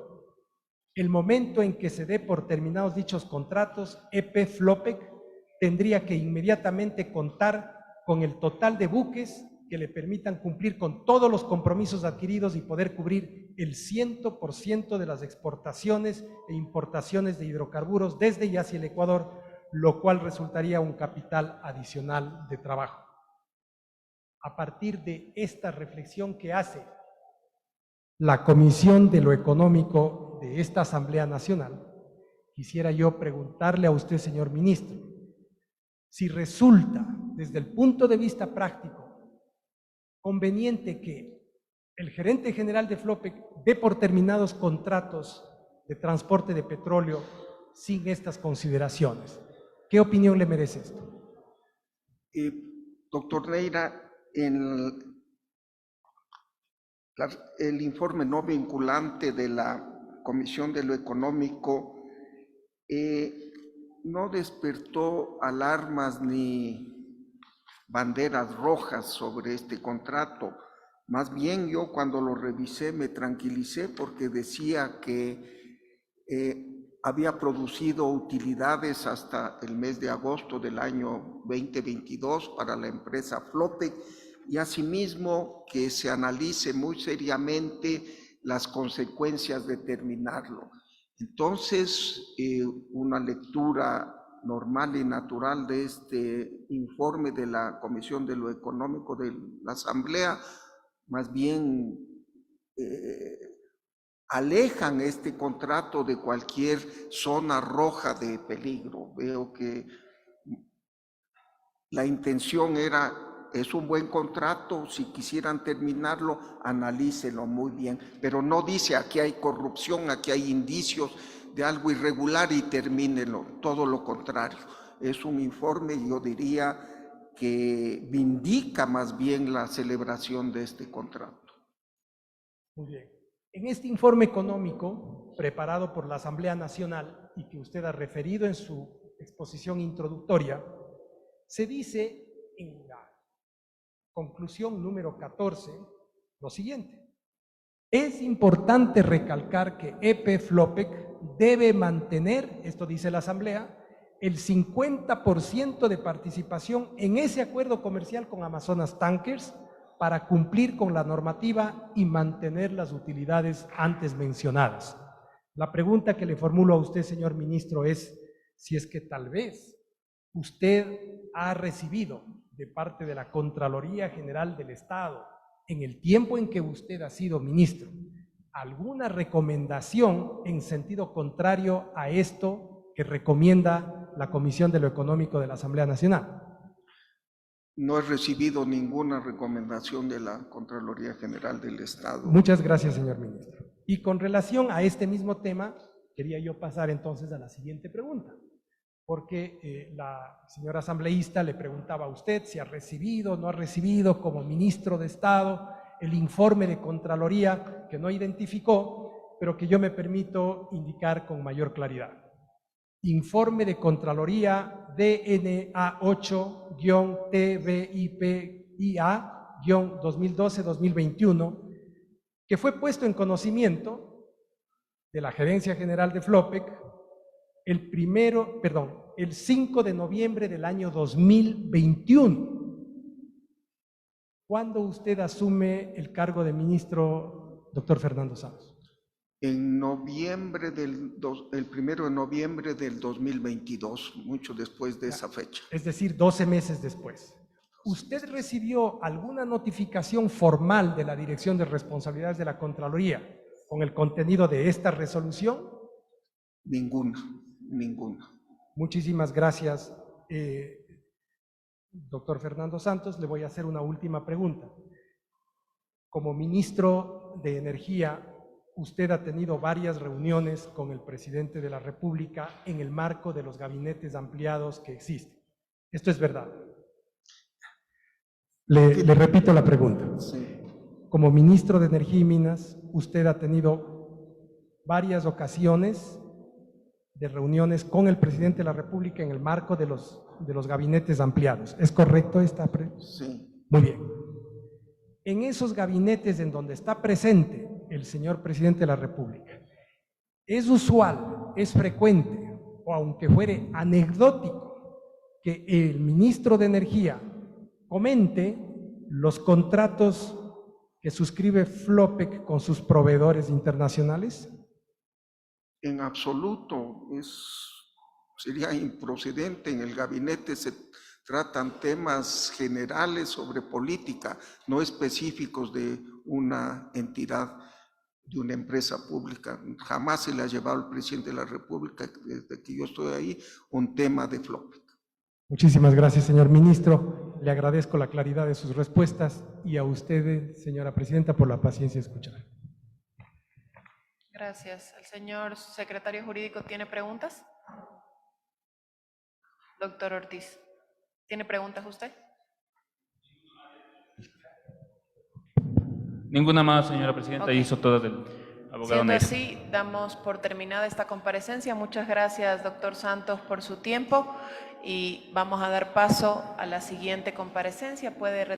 El momento en que se dé por terminados dichos contratos, EP Flopec tendría que inmediatamente contar con el total de buques que le permitan cumplir con todos los compromisos adquiridos y poder cubrir el 100% de las exportaciones e importaciones de hidrocarburos desde y hacia el Ecuador, lo cual resultaría un capital adicional de trabajo. A partir de esta reflexión que hace la Comisión de lo Económico de esta Asamblea Nacional, quisiera yo preguntarle a usted, señor ministro, si resulta, desde el punto de vista práctico, conveniente que el gerente general de Flopec dé por terminados contratos de transporte de petróleo sin estas consideraciones. ¿Qué opinión le merece esto? Doctor Neira, el informe no vinculante de la Comisión de lo Económico no despertó alarmas ni banderas rojas sobre este contrato. Más bien yo cuando lo revisé me tranquilicé porque decía que había producido utilidades hasta el mes de agosto del año 2022 para la empresa Flopec y asimismo que se analice muy seriamente las consecuencias de terminarlo. Entonces, una lectura normal y natural de este informe de la Comisión de lo Económico de la Asamblea, más bien alejan este contrato de cualquier zona roja de peligro. Veo que la intención es un buen contrato, si quisieran terminarlo, analícenlo muy bien, pero no dice aquí hay corrupción, aquí hay indicios de algo irregular y termínenlo, todo lo contrario. Es un informe, yo diría, que vindica más bien la celebración de este contrato. Muy bien. En este informe económico preparado por la Asamblea Nacional y que usted ha referido en su exposición introductoria, se dice en la conclusión número 14 lo siguiente: es importante recalcar que EP Flopec debe mantener, esto dice la Asamblea, el 50% de participación en ese acuerdo comercial con Amazonas Tankers para cumplir con la normativa y mantener las utilidades antes mencionadas. La pregunta que le formulo a usted, señor ministro, es si es que tal vez usted ha recibido de parte de la Contraloría General del Estado, en el tiempo en que usted ha sido ministro, alguna recomendación en sentido contrario a esto que recomienda la Comisión de lo Económico de la Asamblea Nacional. No he recibido ninguna recomendación de la Contraloría General del Estado. Muchas gracias, señor ministro. Y con relación a este mismo tema, quería yo pasar entonces a la siguiente pregunta, porque la señora asambleísta le preguntaba a usted si ha recibido o no ha recibido como ministro de Estado el informe de Contraloría que no identificó, pero que yo me permito indicar con mayor claridad. Informe de Contraloría DNA 8-TVIPIA-2012-2021, que fue puesto en conocimiento de la Gerencia General de Flopec el 5 de noviembre del año 2021. ¿Cuándo usted asume el cargo de ministro, doctor Fernando Santos? En noviembre el 1 de noviembre del 2022, mucho después de esa fecha. Es decir, 12 meses después. ¿Usted recibió alguna notificación formal de la Dirección de Responsabilidades de la Contraloría con el contenido de esta resolución? Ninguna. Muchísimas gracias, doctor Fernando Santos. Le voy a hacer una última pregunta. Como ministro de Energía, usted ha tenido varias reuniones con el presidente de la República en el marco de los gabinetes ampliados que existen. ¿Esto es verdad? Le repito la pregunta. Sí. Como ministro de Energía y Minas, usted ha tenido varias ocasiones de reuniones con el presidente de la República en el marco de los gabinetes ampliados. ¿Es correcto esta pregunta? Sí. Muy bien. En esos gabinetes en donde está presente el señor presidente de la República, ¿es usual, es frecuente, o aunque fuere anecdótico, que el ministro de Energía comente los contratos que suscribe Flopec con sus proveedores internacionales? En absoluto, sería improcedente. En el gabinete se tratan temas generales sobre política, no específicos de una entidad, de una empresa pública. Jamás se le ha llevado al presidente de la República, desde que yo estoy ahí, un tema de Flopec. Muchísimas gracias, señor ministro. le agradezco la claridad de sus respuestas y a usted, señora presidenta, por la paciencia de escuchar. Gracias. ¿El señor secretario jurídico tiene preguntas? Doctor Ortiz, ¿tiene preguntas usted? Ninguna más, señora presidenta, Ok. hizo todas del abogado Siendo Neira. así, damos por terminada esta comparecencia. Muchas gracias, doctor Santos, por su tiempo y vamos a dar paso a la siguiente comparecencia. Puede